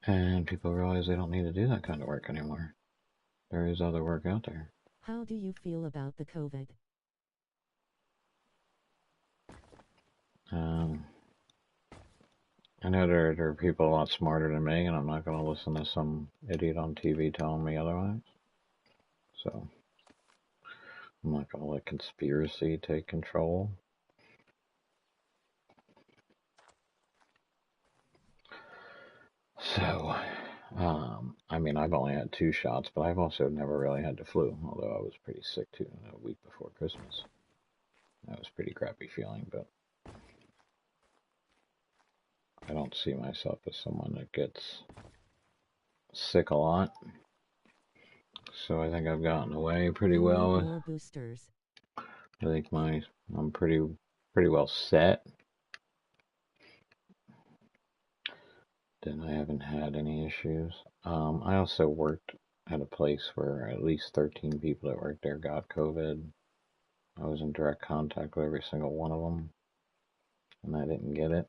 And people realize they don't need to do that kind of work anymore. There is other work out there. How do you feel about the COVID? Um, I know there are people a lot smarter than me, and I'm not going to listen to some idiot on TV telling me otherwise. So I'm not going to let conspiracy take control. So, I mean, I've only had 2 shots, but I've also never really had the flu, although I was pretty sick too a week before Christmas. That was a pretty crappy feeling, but I don't see myself as someone that gets sick a lot. So I think I've gotten away pretty You well. need more boosters. I think I'm pretty well set. Then I haven't had any issues. I also worked at a place where at least 13 people that worked there got COVID. I was in direct contact with every single one of them, and I didn't get it.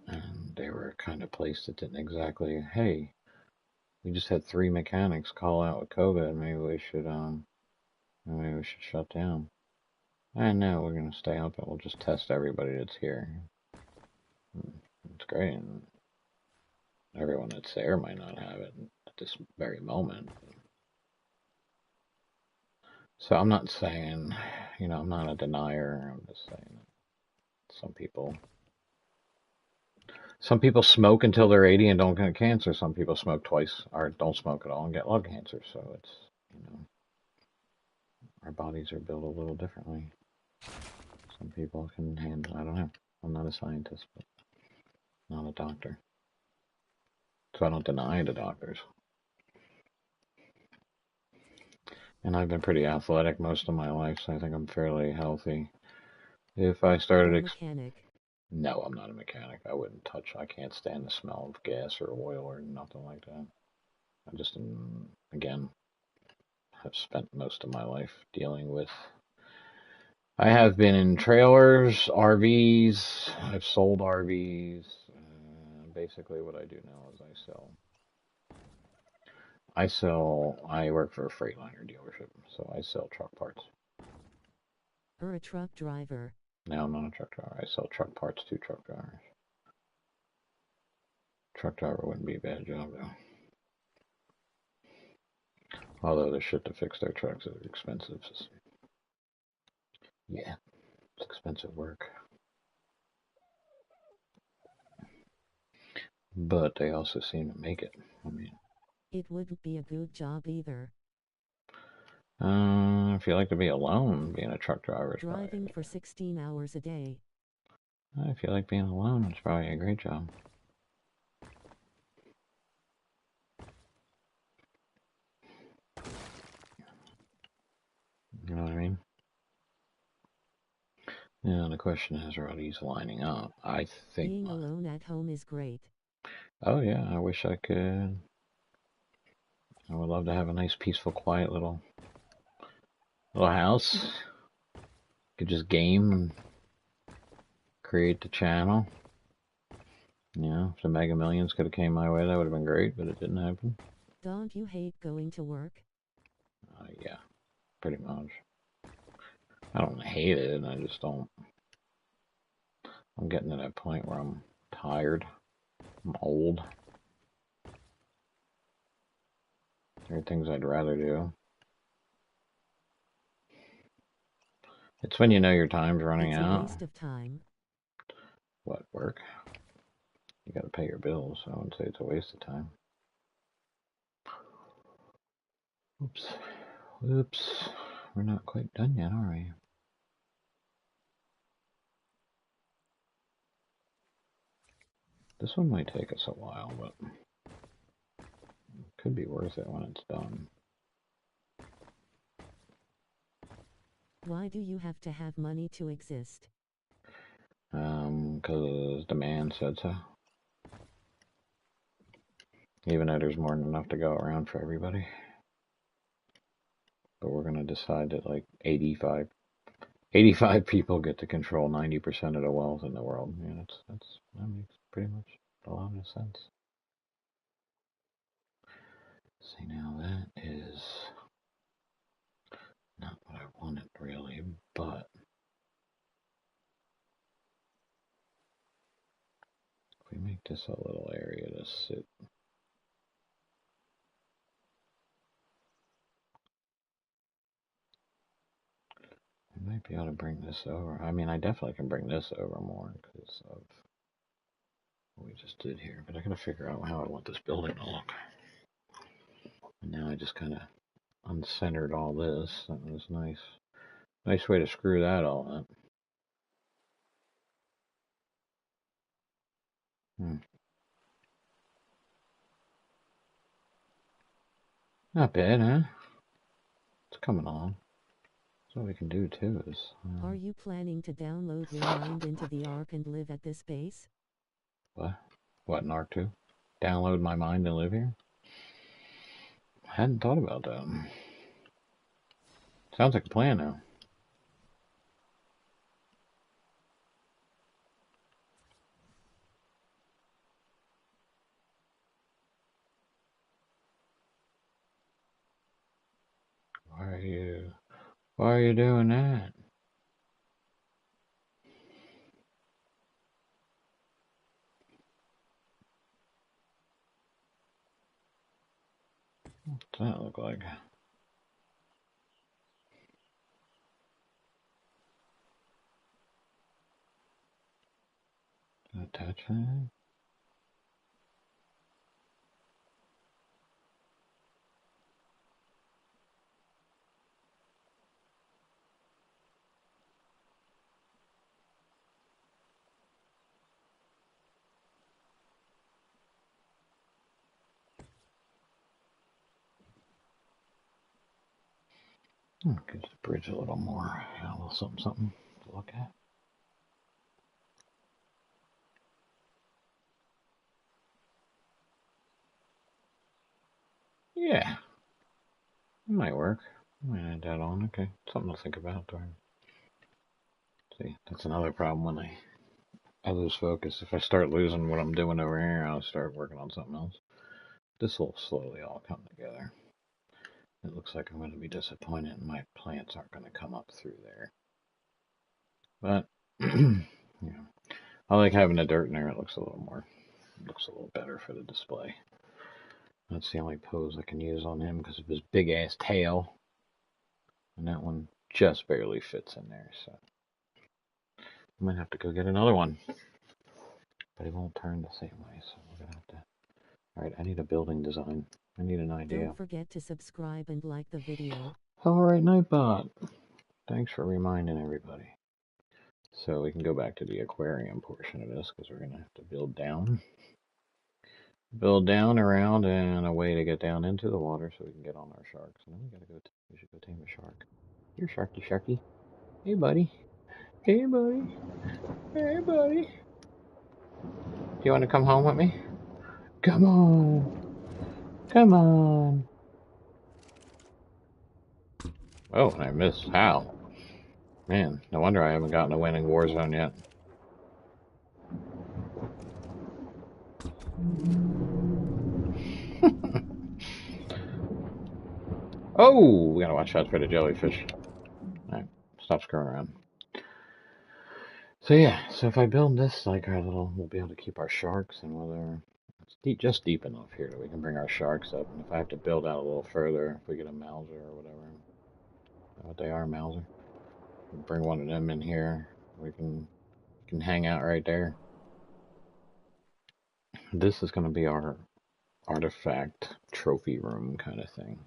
And they were a kind of place that didn't exactly, hey, we just had 3 mechanics call out with COVID. Maybe we should shut down. I know we're gonna stay open. We'll just test everybody that's here. It's great. And everyone that's there might not have it at this very moment. So I'm not saying, I'm not a denier. I'm just saying that some people smoke until they're 80 and don't get cancer. Some people smoke twice or don't smoke at all and get lung cancer. So it's, our bodies are built a little differently. Some people can handle, I don't know. I'm not a scientist, but not a doctor. So I don't deny the doctors. And I've been pretty athletic most of my life, so I think I'm fairly healthy. If I started... mechanic. No, I'm not a mechanic. I can't stand the smell of gas or oil or nothing like that. I just, again, have spent most of my life dealing with... I have been in trailers, RVs, I've sold RVs. Basically what I do now is I work for a Freightliner dealership, so I sell truck parts. You're a truck driver. No, I'm not a truck driver. I sell truck parts to truck drivers. Truck driver wouldn't be a bad job, though. Although the shit to fix their trucks is expensive. Yeah, it's expensive work. But they also seem to make it. I mean, it wouldn't be a good job either. If you like to be alone, being a truck driver is driving for 16 hours a day. If you like being alone, it's probably a great job. You know what I mean? Yeah, the question is, are these lining up? I think being alone at home is great. Oh yeah, I wish I could. I would love to have a nice, peaceful, quiet little house. Could just game and create the channel. Yeah, if the Mega Millions could have came my way, that would have been great, but it didn't happen. Don't you hate going to work? Yeah, pretty much. I don't hate it, I just don't. I'm getting to that point where I'm tired. I'm old. There are things I'd rather do. It's when you know your time's running out. It's a waste of time. What, work? You gotta pay your bills, so I wouldn't say it's a waste of time. Oops. We're not quite done yet, are we? This one might take us a while, but Could be worth it when it's done. Why do you have to have money to exist? 'Cause the man said so. Even though there's more than enough to go around for everybody. But we're gonna decide that like 85 people get to control 90% of the wealth in the world. Yeah, that makes pretty much a lot of sense. See, now that is not what I wanted really, but if we make this a little area to sit, I might be able to bring this over. I mean, I definitely can bring this over more because of what we just did here, but I gotta figure out how I want this building to look. And now I just kind of uncentered all this. That was nice. Nice way to screw that all up. Not bad, huh? It's coming along. So what we can do too is... Are you planning to download your mind into the Ark and live at this base? What? What, in Ark 2? Download my mind and live here? I hadn't thought about that. Sounds like a plan now. Why are you doing that? What's that look like? Attach that? Gives the bridge a little more, a little something to look at. Yeah, it might work. I might add that on. Okay, something to think about. See, that's another problem when I lose focus. If I start losing what I'm doing over here, I'll start working on something else. This will slowly all come together. It looks like I'm going to be disappointed and my plants aren't going to come up through there. But, yeah, I like having the dirt in there. It looks a little better for the display. That's the only pose I can use on him because of his big ass tail. And that one just barely fits in there, so I might have to go get another one. But it won't turn the same way, so we're gonna have to. Alright, I need a building design. I need an idea. Don't forget to subscribe and like the video. Alright, Nightbot. Thanks for reminding everybody. So we can go back to the aquarium portion of this because we're gonna have to build down. Build down, around, and a way to get down into the water so we can get on our sharks. And then we should go tame a shark. Here, Sharky. Hey, buddy. Hey, buddy. Hey, buddy. Do you want to come home with me? Come on. Come on. Oh, I missed. How? Man, no wonder I haven't gotten a winning Warzone yet. Oh, we gotta watch out for the jellyfish. Alright, stop screwing around. So yeah, so if I build this like our little, we'll be able to keep our sharks, and whether it's just deep enough here that we can bring our sharks up. And if I have to build out a little further, if we get a Mauser or whatever, what they are, Mauser, we'll bring one of them in here. We can hang out right there. This is going to be our artifact trophy room kind of thing.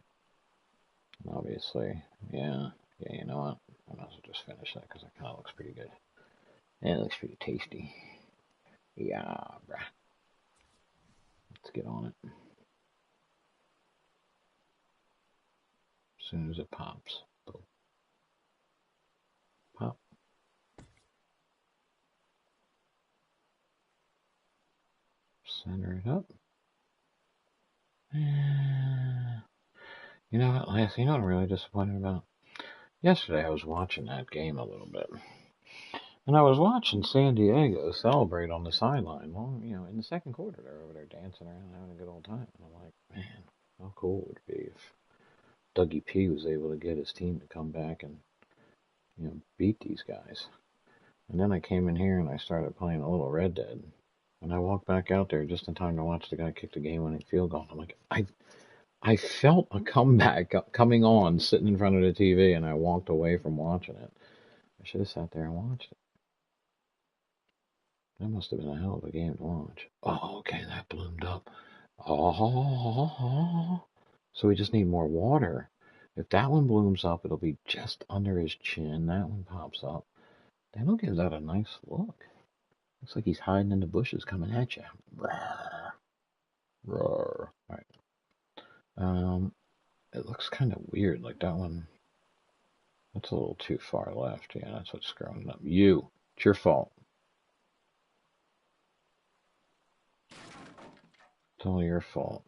Obviously, yeah, you know what? I might as well just finish that because it kind of looks pretty good. And it looks pretty tasty. Yeah, bruh. Let's get on it. soon as it pops. Boom. Pop. Center it up. You know what, Lance? You know what I'm really disappointed about? Yesterday I was watching that game a little bit. And I was watching San Diego celebrate on the sideline. Well, you know, in the second quarter, they're over there dancing around, having a good old time. And I'm like, man, how cool would it be if Dougie P was able to get his team to come back and, you know, beat these guys. And then I came in here and I started playing a little Red Dead. And I walked back out there just in time to watch the guy kick the game-winning field goal. I'm like, I felt a comeback coming on, sitting in front of the TV, and I walked away from watching it. I should have sat there and watched it. That must have been a hell of a game to watch. Oh, okay, that bloomed up. Oh, so we just need more water. If that one blooms up, it'll be just under his chin. That one pops up. That'll give that a nice look. Looks like he's hiding in the bushes coming at you. Roar. Roar. All right. It looks kind of weird. Like that one. That's a little too far left. Yeah, that's what's screwing it up. You. It's your fault. It's all your fault.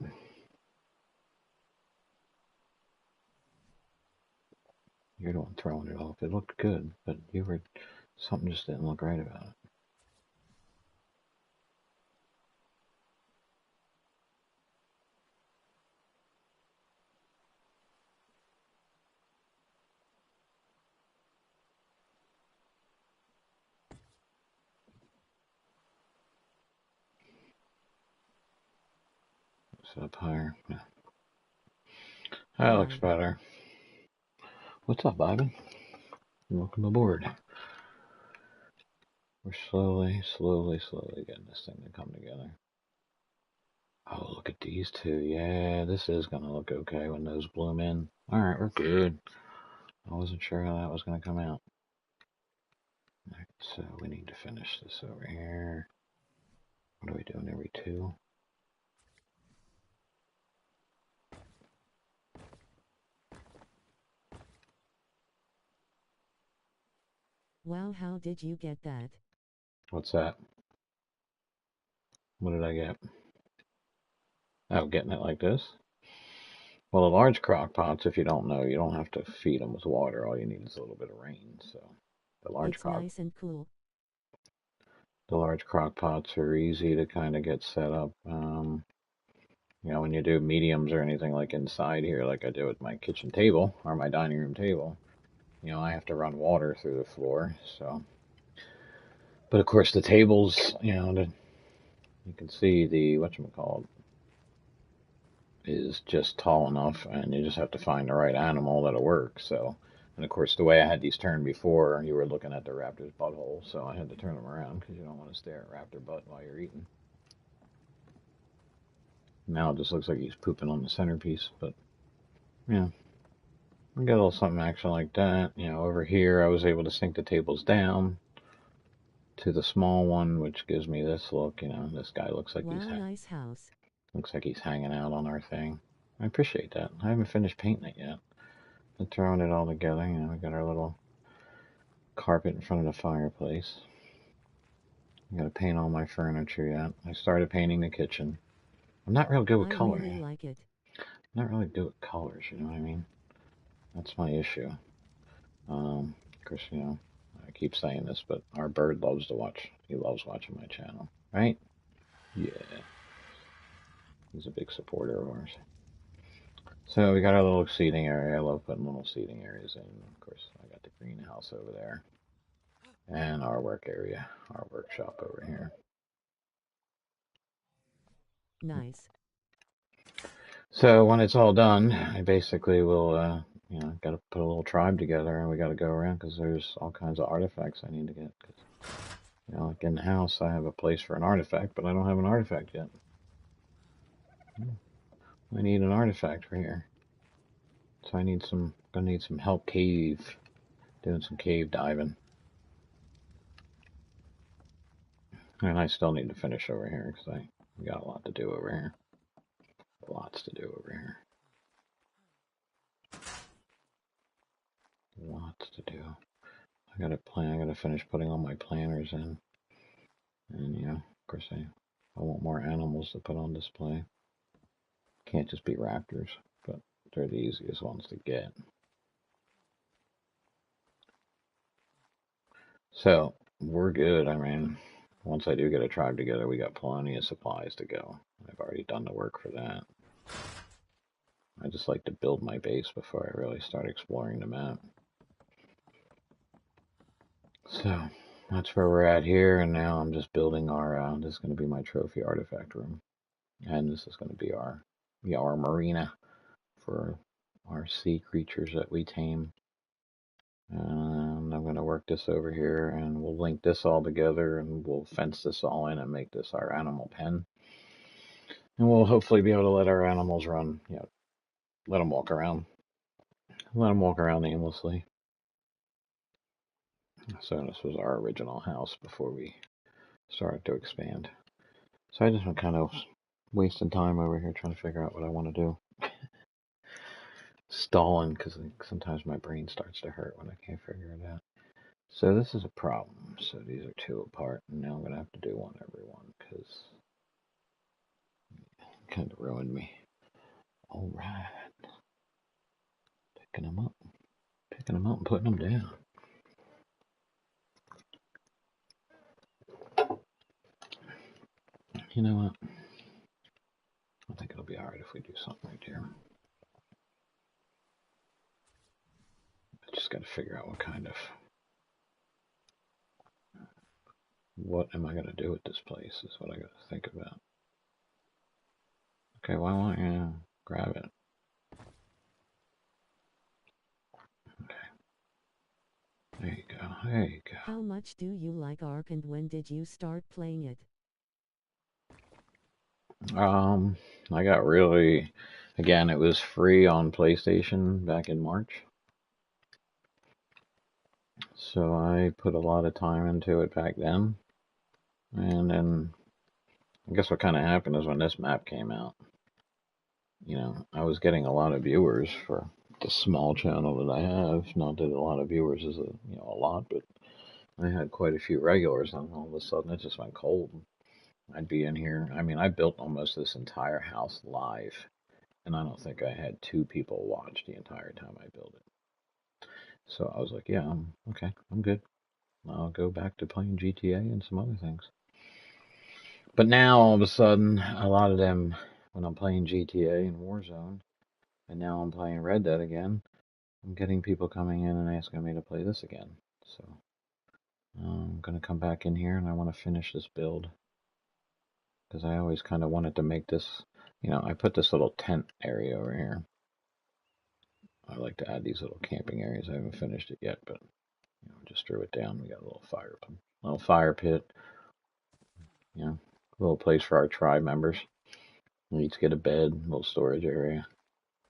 You're the one throwing it off. It looked good, but something just didn't look right about it. Sit up higher. Yeah. That looks better. What's up, Ivan? Welcome aboard. We're slowly getting this thing to come together. Oh, look at these two. Yeah, this is going to look okay when those bloom in. All right, we're good. I wasn't sure how that was going to come out. All right, so we need to finish this over here. What are we doing, every two? Wow, how did you get that? What's that? What did I get? Oh, getting it like this? Well, the large crock pots, if you don't know, you don't have to feed them with water. All you need is a little bit of rain. So It's nice and cool. The large crock pots are easy to kind of get set up. You know, when you do mediums or anything like inside here, like I do with my kitchen table or my dining room table, you know, I have to run water through the floor. So, but of course the tables, you know, you can see the whatchamacallit is just tall enough, and you just have to find the right animal that'll work. So, and of course, the way I had these turned before, you were looking at the raptor's butthole, so I had to turn them around because you don't want to stare at raptor butt while you're eating. Now it just looks like he's pooping on the centerpiece, but yeah, we got a little something action like that. You know, over here I was able to sink the tables down to the small one, which gives me this look. You know, this guy looks like nice house. Looks like he's hanging out on our thing. I appreciate that. I haven't finished painting it yet. Been throwing it all together. You know, we got our little carpet in front of the fireplace. I gotta paint all my furniture yet. I started painting the kitchen. I'm not real good with colors. I really like it. I'm not really good with colors, you know what I mean? That's my issue. Of course, you know, I keep saying this, but our bird loves to watch. He loves watching my channel, right? Yeah. He's a big supporter of ours. So we got our little seating area. I love putting little seating areas in. Of course, I got the greenhouse over there. And our work area, our workshop over here. Nice. So when it's all done, I basically will, you know, got to put a little tribe together, and we got to go around because there's all kinds of artifacts I need to get. Cause, you know, like in the house, I have a place for an artifact, but I don't have an artifact yet. I need an artifact for here. So gonna need some help doing some cave diving. And I still need to finish over here because we got a lot to do over here. Lots to do over here. lots to do. I gotta finish putting all my planners in. And, of course I want more animals to put on display. Can't just be raptors, but they're the easiest ones to get. So, we're good. I mean, once I do get a tribe together, we got plenty of supplies to go. I've already done the work for that. I just like to build my base before I really start exploring the map. So, that's where we're at here, and now I'm just building our, this is going to be my trophy artifact room. And this is going to be our marina for our sea creatures that we tame. And I'm going to work this over here, and we'll link this all together, and we'll fence this all in and make this our animal pen. And we'll hopefully be able to let our animals run, let them walk around. Let them walk around aimlessly. So this was our original house before we started to expand. So I just been kind of wasting time over here trying to figure out what I want to do. Stalling, because sometimes my brain starts to hurt when I can't figure it out. So this is a problem. So these are two apart, and now I'm going to have to do one every one, because it kind of ruined me. All right. Picking them up and putting them down. You know what? I think it'll be alright if we do something right here. I just got to figure out what am I going to do with this place is what I got to think about. Okay, why won't you grab it? Okay. There you go. There you go. How much do you like Ark, and when did you start playing it? I got really, again, it was free on PlayStation back in March. So I put a lot of time into it back then. And then I guess what kind of happened is when this map came out, I was getting a lot of viewers for the small channel that I have. Not that a lot of viewers is a lot, but I had quite a few regulars, and all of a sudden it just went cold. I'd be in here. I mean, I built almost this entire house live, and I don't think I had 2 people watch the entire time I built it. So I was like, yeah, I'm okay. I'm good. I'll go back to playing GTA and some other things. But now all of a sudden, a lot of them, when I'm playing GTA and Warzone, and now I'm playing Red Dead again, I'm getting people coming in and asking me to play this again. So I'm going to come back in here and I want to finish this build. Because I always kind of wanted to make this, I put this little tent area over here. I like to add these little camping areas. I haven't finished it yet, but just threw it down. We got a little fire pit, a little place for our tribe members. We each get a bed, a little storage area.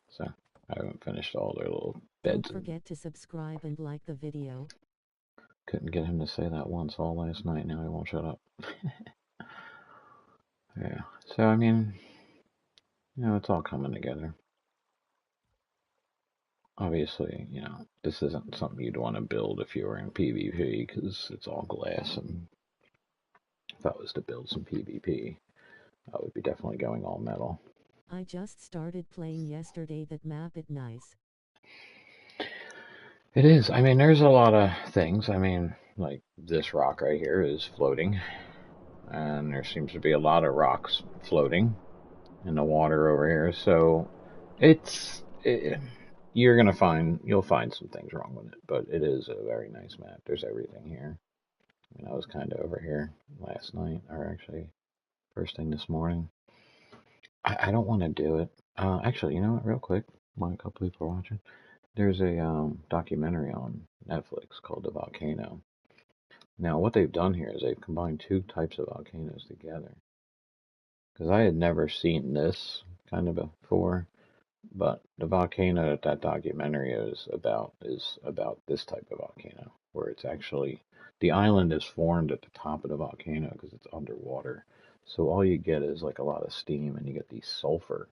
So I haven't finished all their little beds. Don't forget to subscribe and like the video. Couldn't get him to say that once all last night. Now he won't shut up. Yeah. So I mean, it's all coming together. Obviously, this isn't something you'd want to build if you were in PvP because it's all glass, and if I was to build some PvP, I would be definitely going all metal. I just started playing yesterday. That map is nice. It is. I mean, there's a lot of things. I mean, like this rock right here is floating, and there seems to be a lot of rocks floating in the water over here. So you'll find some things wrong with it, but it is a very nice map. There's everything here. I mean, I was kind of over here last night, or actually first thing this morning. I don't want to do it. Actually, you know what? Real quick, while a couple people are watching, there's a documentary on Netflix called The Volcano. Now, what they've done here is they've combined 2 types of volcanoes together. Because I had never seen this kind of before, but the volcano that documentary is about this type of volcano, where it's actually the island is formed at the top of the volcano because it's underwater. So all you get is like a lot of steam, and you get these sulfur.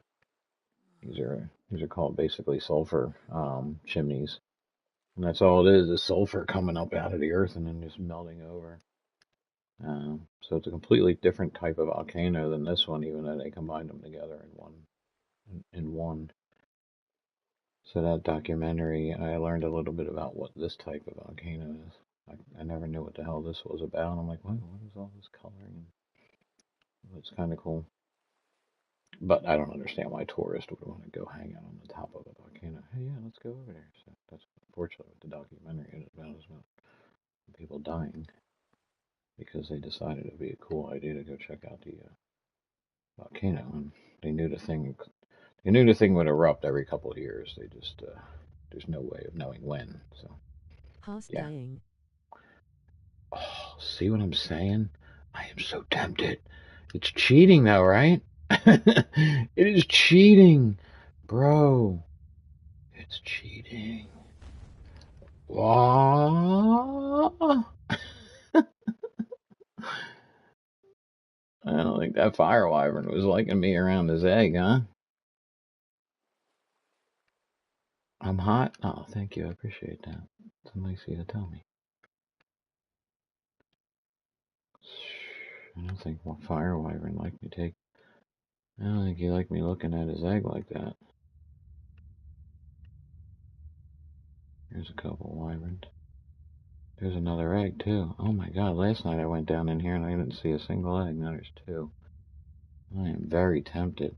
These are called basically sulfur chimneys, And that's all it is sulfur coming up out of the earth and then just melting over. So it's a completely different type of volcano than this one, even though they combined them together in one. In one. So that documentary, I learned a little bit about what this type of volcano is. I never knew what the hell this was about. I'm like, what is all this coloring? It's kind of cool. But I don't understand why tourists would want to go hang out on the top of a volcano. Hey, yeah, let's go over there. So that's unfortunately what the documentary is about people dying because they decided it would be a cool idea to go check out the volcano, and they knew the thing would erupt every couple of years. They just there's no way of knowing when. So House yeah. dying. Oh, see what I'm saying? I am so tempted. It's cheating though, right? It is cheating, bro. It's cheating. Wah. I don't think that fire wyvern was liking me around his egg, huh? I'm hot? Oh, thank you. I appreciate that. It's nice of you to tell me. I don't think fire wyvern liked me take. I don't think he liked me looking at his egg like that. Here's a couple wyverns. There's another egg too. Oh my god, last night I went down in here and I didn't see a single egg. Now there's two. I am very tempted.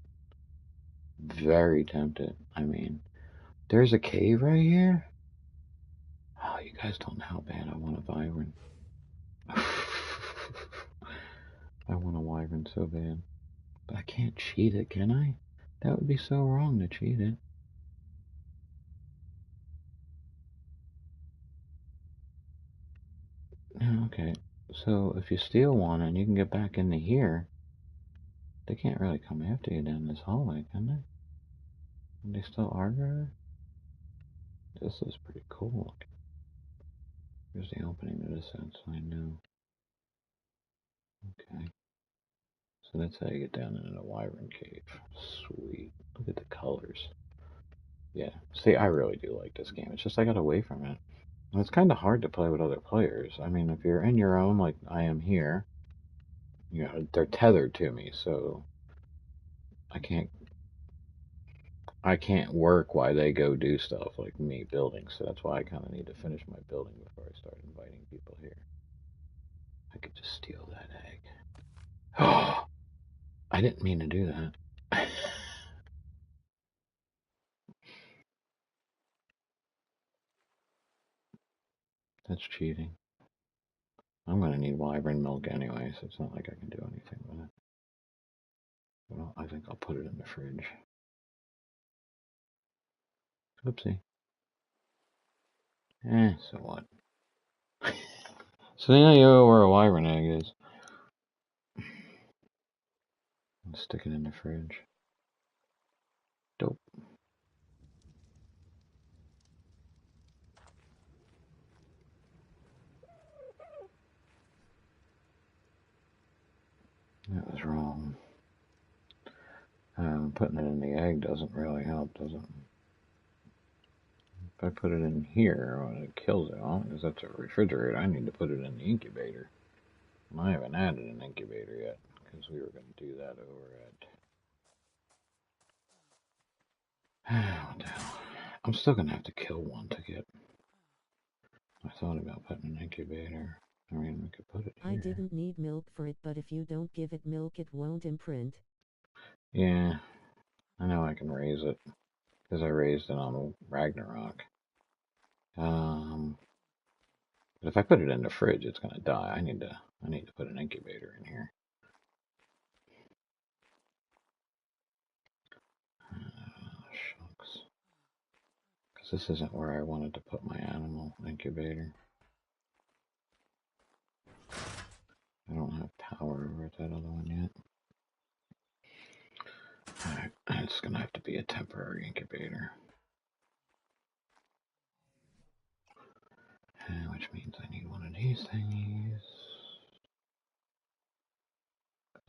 Very tempted. I mean, there's a cave right here. Oh, you guys don't know how bad I want a wyvern. I want a wyvern so bad. But I can't cheat it, can I? That would be so wrong to cheat it. Okay, so if you steal one and you can get back into here, they can't really come after you down this hallway, can they? Can they still argue? This is pretty cool. Here's the opening to this outside now. Okay. So that's how you get down into the wyvern cave. Sweet. Look at the colors. Yeah. See, I really do like this game. It's just I got away from it. And it's kind of hard to play with other players. I mean, if you're in your own, like I am here, you know, they're tethered to me, so I can't I can't work while they go do stuff like me building. So that's why I kind of need to finish my building before I start inviting people here. I could just steal that egg. Oh, I didn't mean to do that. That's cheating. I'm gonna need wyvern milk anyway, so it's not like I can do anything with it. Well, I think I'll put it in the fridge. Oopsie. So what? So now you know where a wyvern egg is. I'll stick it in the fridge. Dope. That was wrong. Putting it in the egg doesn't really help, does it? If I put it in here, well, it kills it all because that's a refrigerator. I need to put it in the incubator. And I haven't added an incubator yet because we were going to do that over at. What the hell? I'm still going to have to kill one to get. I thought about putting an incubator. I mean, we could put it I here. didn't need milk for it, but if you don't give it milk, it won't imprint. Yeah, I know I can raise it because I raised it on Ragnarok. But if I put it in the fridge, it's gonna die. I need to put an incubator in here. Shucks. Because this isn't where I wanted to put my animal incubator. I don't have power over that other one yet. Alright, it's gonna have to be a temporary incubator. Which means I need one of these thingies.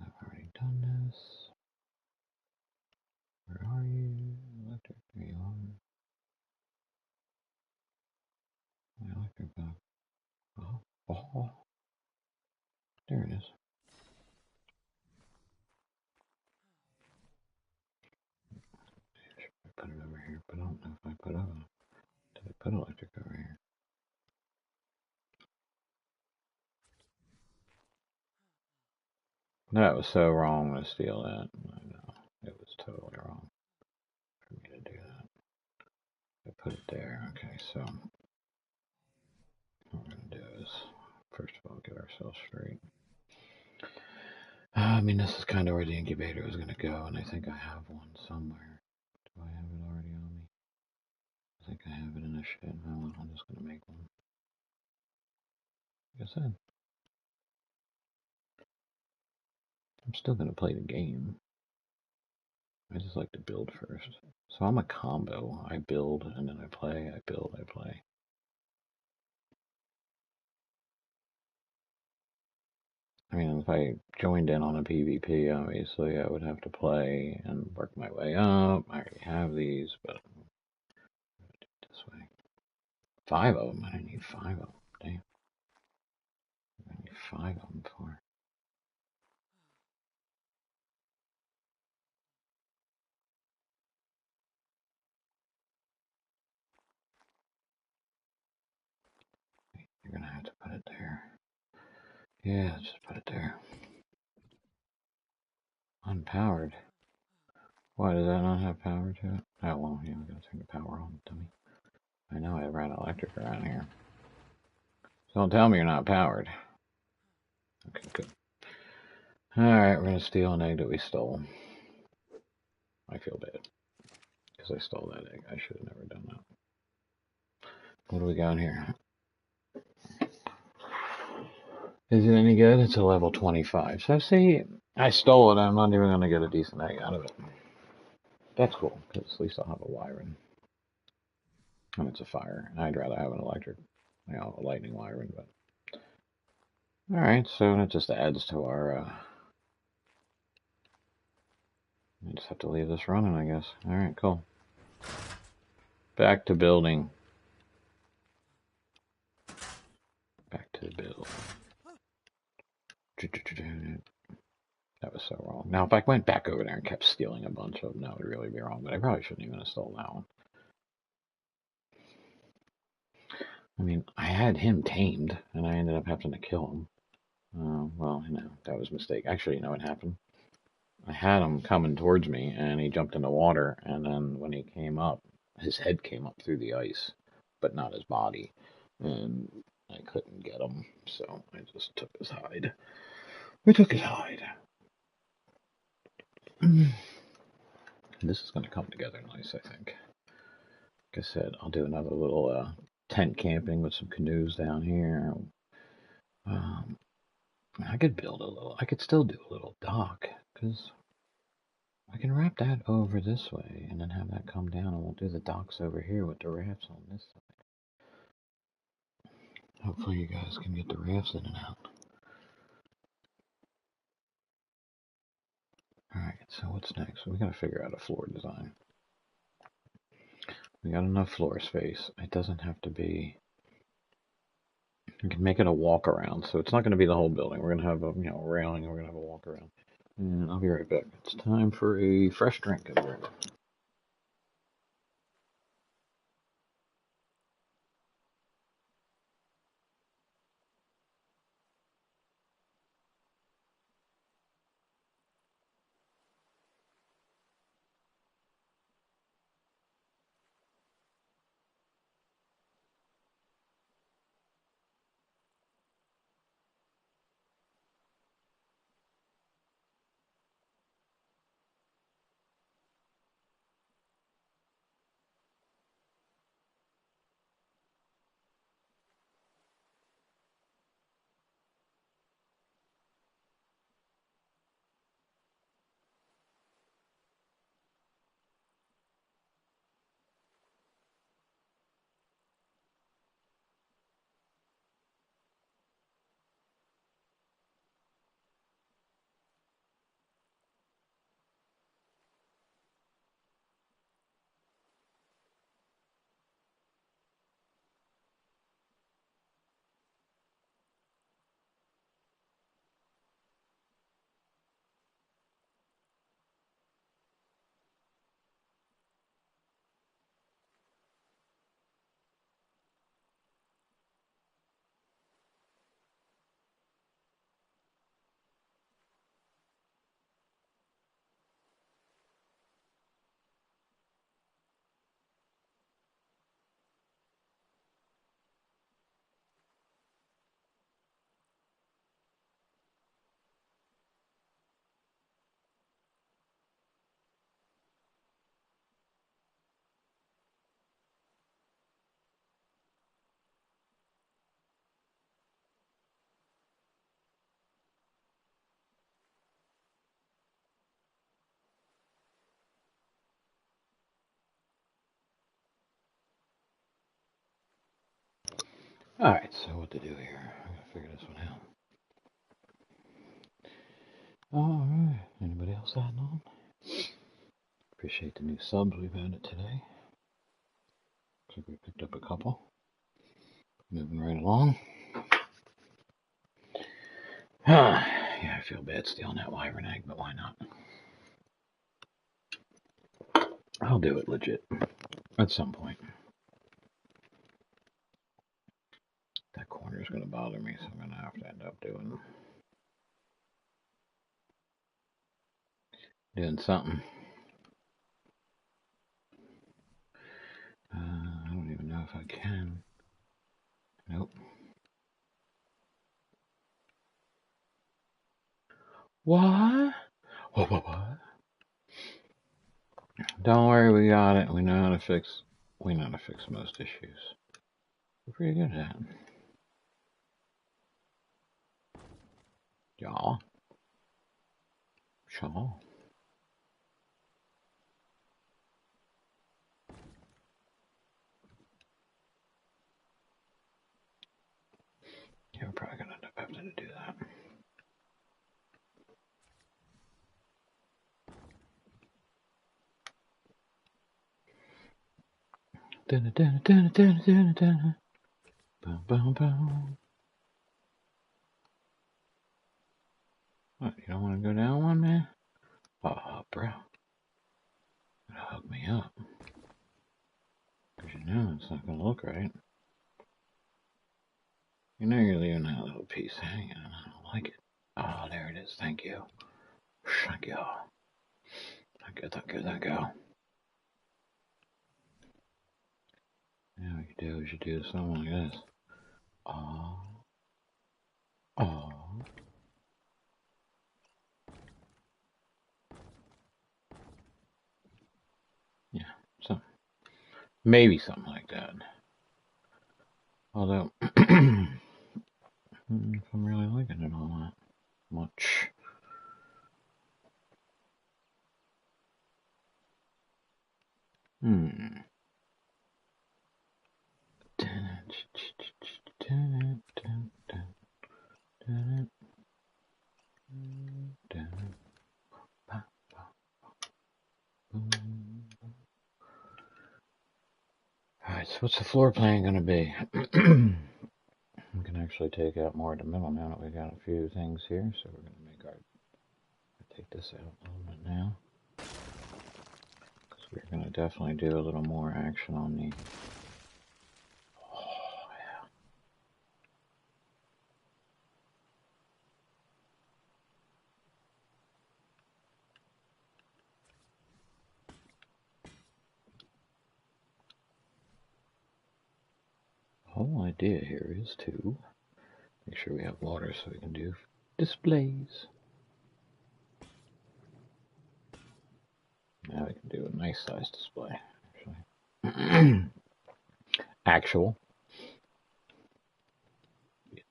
I've already done this. Where are you? Electric, there you are. Oh, there it is. I put it over here, but I don't know if I put did I put electric over here? That was so wrong to steal that. I know. It was totally wrong for me to do that. I put it there. Okay, so what we're going to do is, first of all, get ourselves straight. I mean, this is kind of where the incubator is going to go, and I think I have one somewhere. Do I have it already on me? I think I have it in a shed. No, I'm just going to make one. Like I said, I'm still going to play the game. I just like to build first. So I'm a combo. I build, and then I play. I build, I play. I mean, if I joined in on a PvP, obviously I would have to play and work my way up. I already have these, but I'm going to do it this way. 5 of them. I don't need 5 of them. Damn. I need 5 of them for. You're going to have to put it there. Yeah, just put it there. Unpowered. Why does that not have power to it? Oh, well, yeah, I'm going to turn the power on, dummy. I know I ran electric around here. So don't tell me you're not powered. Okay, good. Alright, we're going to steal an egg that we stole. I feel bad. Because I stole that egg. I should have never done that. What do we got here? Is it any good? It's a level 25. So see, I stole it. I'm not even going to get a decent egg out of it. That's cool, because at least I'll have a Wyvern. And it's a fire. I'd rather have an electric, a lightning Wyvern, but. Alright, so that just adds to our, I just have to leave this running, I guess. Alright, cool. Back to building. Back to the build. That was so wrong. Now, if I went back over there and kept stealing a bunch of them, that would really be wrong. But I probably shouldn't even have stolen that one. I mean, I had him tamed, and I ended up having to kill him. Well, that was a mistake. Actually, you know what happened? I had him coming towards me, and he jumped in the water, and then when he came up, his head came up through the ice, but not his body. And I couldn't get him, so I just took his hide. We took his hide. This is going to come together nice, I think. Like I said, I'll do another little tent camping with some canoes down here. I could build a little, I could still do a little dock, because I can wrap that over this way and then have that come down, and we'll do the docks over here with the rafts on this side. Hopefully you guys can get the rafts in and out. Alright, so what's next? We gotta figure out a floor design. We got enough floor space. It doesn't have to be. We can make it a walk around, so it's not going to be the whole building. We're going to have a railing, and we're going to have a walk around. And I'll be right back. It's time for a fresh drink. I'll be right back. Alright, so what to do here? I gotta figure this one out. Alright, anybody else adding on? Appreciate the new subs we've added today. Looks like we picked up a couple. Moving right along. Yeah, I feel bad stealing that wyvern egg, but why not? I'll do it legit at some point. That corner is going to bother me, so I'm going to have to end up doing something. I don't even know if I can. Nope. What? What? Don't worry, we got it. We know how to fix most issues. We're pretty good at it. Yeah. Sure. Yeah, we're probably gonna end up having to do that. Boom, boom, boom. What, you don't want to go down one, man? Oh, bro. Gotta hook me up. Because you know it's not gonna look right. You know you're leaving that little piece hanging, and I don't like it. Oh, there it is. Thank you. Thank you. Thank you. Now what you do is you do something like this. Oh. Yeah, so maybe something like that. Although, if I'm really liking it all that much. Alright, so what's the floor plan going to be? We can actually take out more of the middle now that we got a few things here. So we're going to make take this out a little bit now. Because we're going to definitely do a little more action on the... Oh, yeah. The whole idea here is to make sure we have water so we can do displays. Now we can do a nice size display, actually. Actual.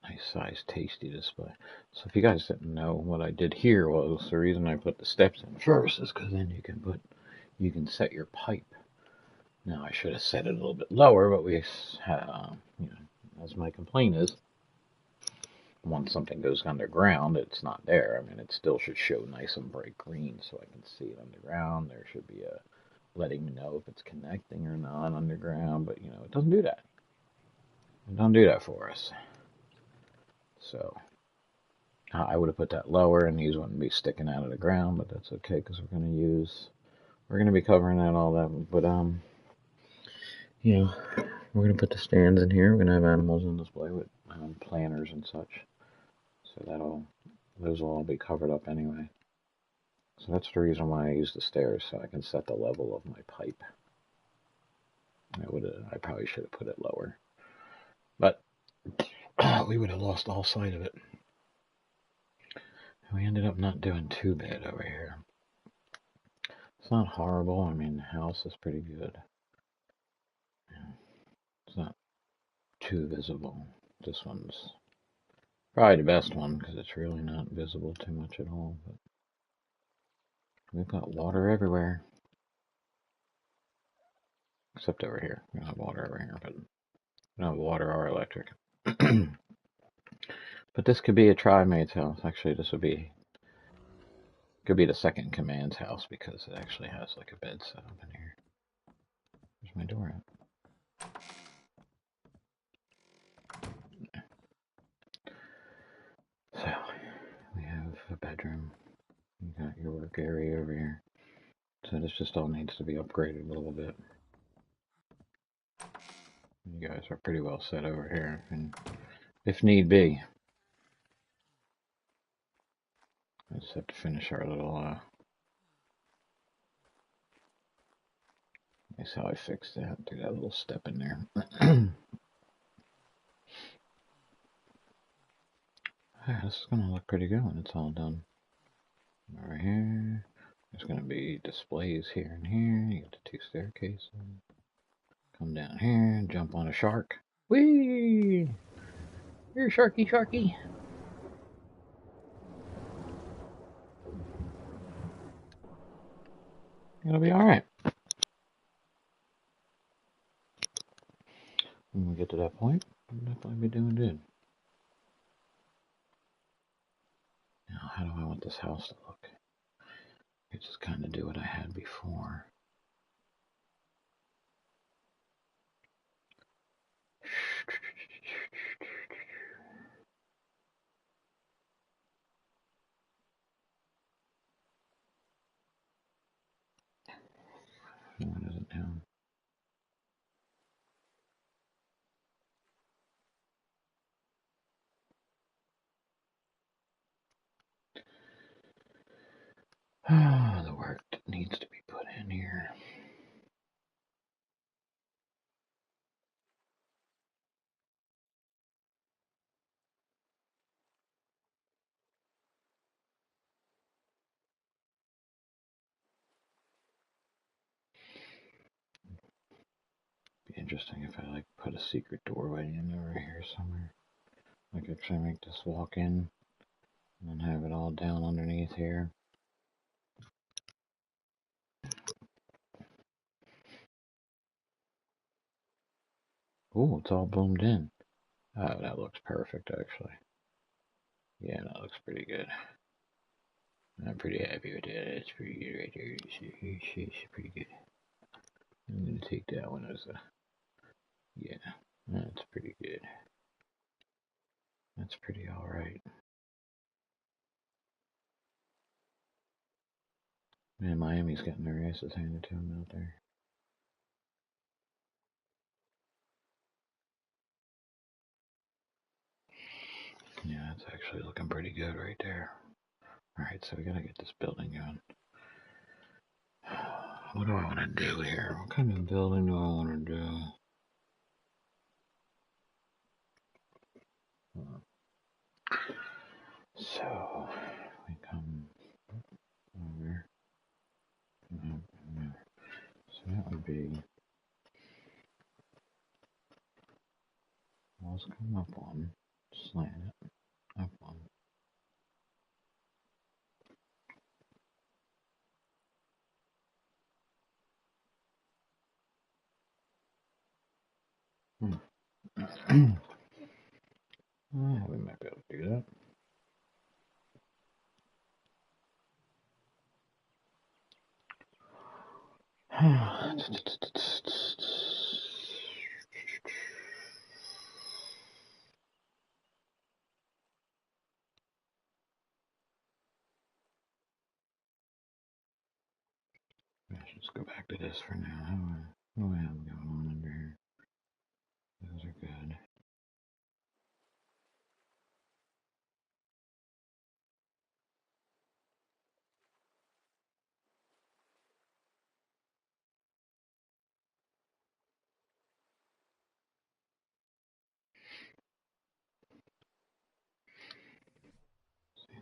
Nice size, tasty display. So if you guys didn't know, what I did here was, the reason I put the steps in first is because then you can set your pipe. Now I should have set it a little bit lower, but we have, as my complaint is, once something goes underground, it's not there. I mean, it still should show nice and bright green so I can see it underground. There should be a letting me know if it's connecting or not underground, but it doesn't do that. It don't do that for us. So I would have put that lower and these wouldn't be sticking out of the ground, but that's okay because we're going to be covering that all that. But we're going to put the stands in here. We're going to have animals on display with planters and such. So those will all be covered up anyway. So that's the reason why I use the stairs, so I can set the level of my pipe. I probably should have put it lower, but we would have lost all sight of it. We ended up not doing too bad over here. It's not horrible. I mean, the house is pretty good. It's not too visible. This one's probably the best one because it's really not visible too much at all. But we've got water everywhere. Except over here. We don't have water over here, but we don't have water or electric. But this could be a tri-mate's house. Actually, this could be the second command's house because it actually has like a bed set up in here. Where's my door at? So, we have a bedroom. You got your work area over here. So this just all needs to be upgraded a little bit. You guys are pretty well set over here, and if need be, I just have to finish our little, that's how I fixed that, do that little step in there. Yeah, this is going to look pretty good when it's all done. Over here, there's going to be displays here and here. You got the 2 staircases. Come down here and jump on a shark. Whee! Here, sharky, sharky. It'll be alright. When we get to that point, we'll definitely be doing good. Now, how do I want this house to look? I just kind of do what I had before. What is it now? Ah, the work that needs to be put in here. Be interesting if I like put a secret doorway in over here somewhere. Like actually make this walk in and then have it all down underneath here. Ooh, it's all bloomed in. Oh, that looks perfect actually. Yeah, that looks pretty good. I'm pretty happy with that. It's pretty good right there. It's pretty good. I'm gonna take that one as a, yeah, that's pretty good. That's pretty alright. Man, Miami's getting their asses handed to them out there. Yeah, that's actually looking pretty good right there. Alright, so we gotta get this building going. What do I want to do here? What kind of building do I want to do? So, we come over. So that would be, let's come up one, slant it, up one. We might be able to do that. Let's go back to this for now. What do I have going on under here? Those are good.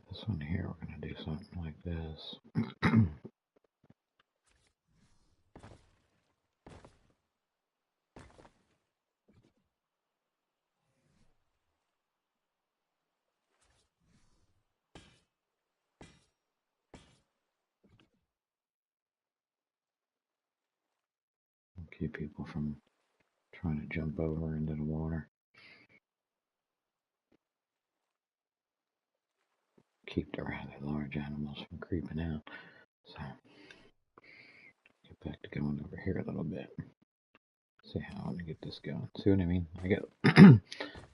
This one here, we're going to do something like this. Keep people from trying to jump over into the water. keep the rather large animals from creeping out. So, get back to going over here a little bit. See how I want to get this going. See what I mean? I get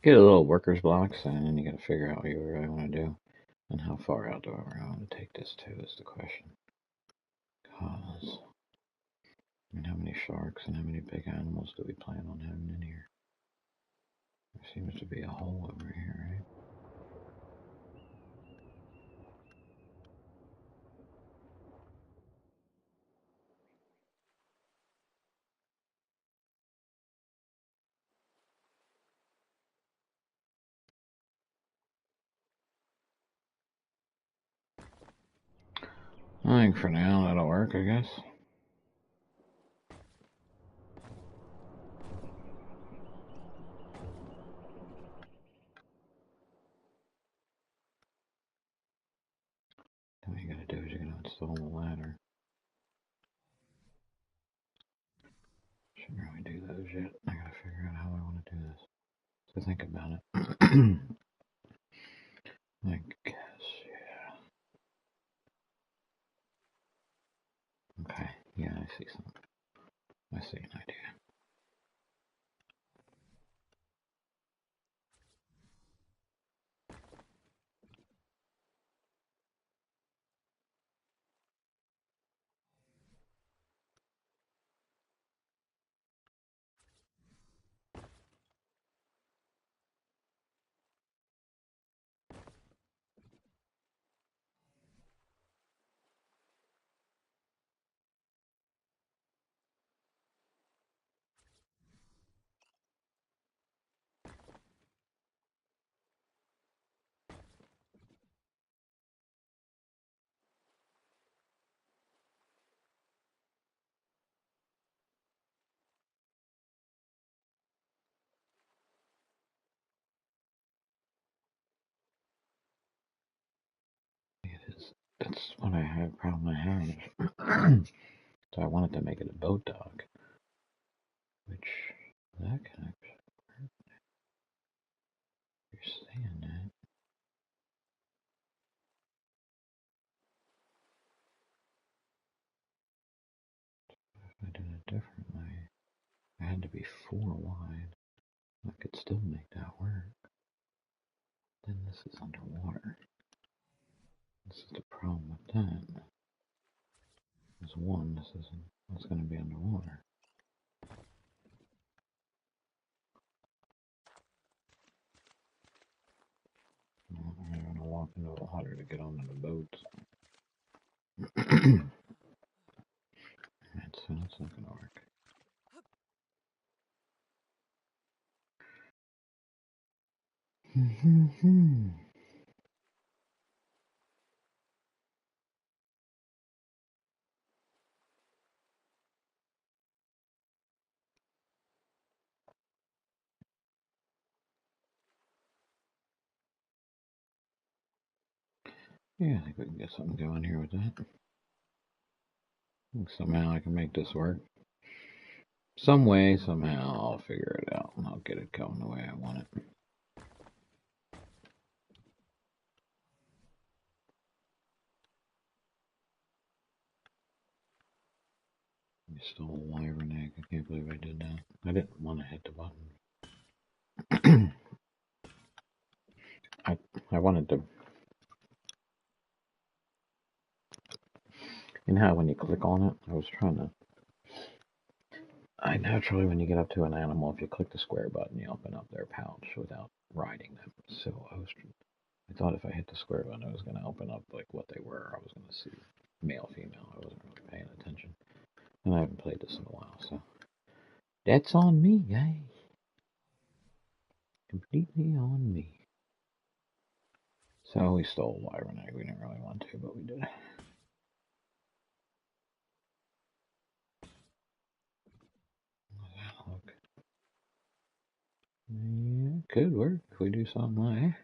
get a little worker's blocks, and then you got to figure out what you really want to do, and how far out do I want to take this to is the question. Cause, I mean, how many sharks and how many big animals do we plan on having in here? There seems to be a hole over here, right? I think for now that'll work, I guess. Then what you gotta do is you're gonna install the ladder. Shouldn't really do those yet. I gotta figure out how I want to do this. So think about it. I guess, yeah. Okay, yeah, I see something. I see an idea. It is. That's what I had. Problem I have. So I wanted to make it a boat dock, which that can actually work. You're saying that. If I did it differently, I had to be 4 wide. I could still make that work. Then this is underwater. This is the problem with that. This one, this isn't. It's going to be underwater. Well, I'm going to walk into the water to get onto the boats. So that's not going to work. Yeah, I think we can get something going here with that. I think somehow I can make this work. Some way, somehow, I'll figure it out and I'll get it going the way I want it. You stole a wyvern egg. I can't believe I did that. I didn't want to hit the button. I wanted to. You know how when you click on it, I was trying to. I naturally, when you get up to an animal, if you click the square button, you open up their pouch without riding them. So I thought if I hit the square button, it was going to open up like what they were. I was going to see male, female. I wasn't really paying attention, and I haven't played this in a while, so that's on me, guys. Completely on me. So we stole a wyvern egg. We didn't really want to, but we did. Look. Yeah, could work if we do something like that.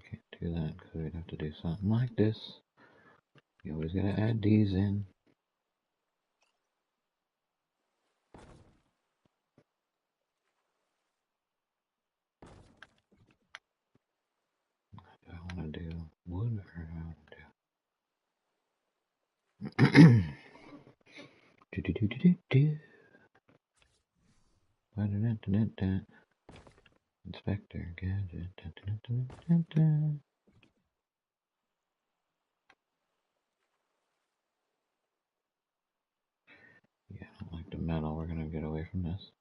Can't do that because we'd have to do something like this. You always gotta add these in. Inspector Gadget. Yeah, I don't like the metal. We're gonna get away from this.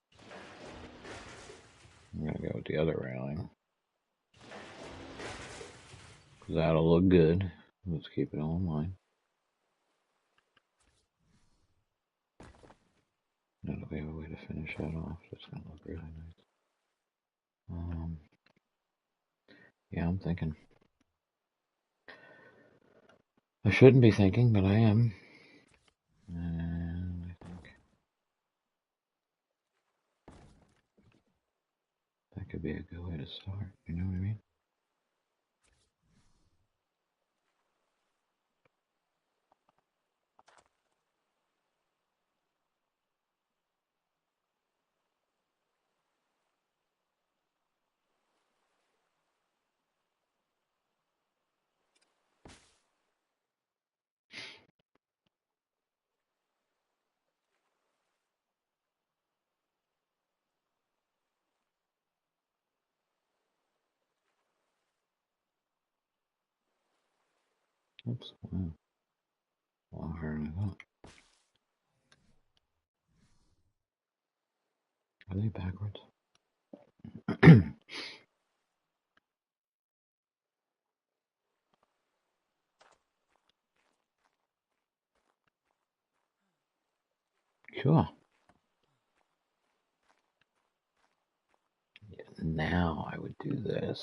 I'm gonna go with the other railing. Because that'll look good. Let's keep it all in line. That'll be a way to finish that off. It's gonna look really nice. Yeah, I'm thinking. I shouldn't be thinking, but I am. And I think that could be a good way to start. You know what I mean? Oops. Wow. A lot harder than I thought. Are they backwards? Cool. Now I would do this.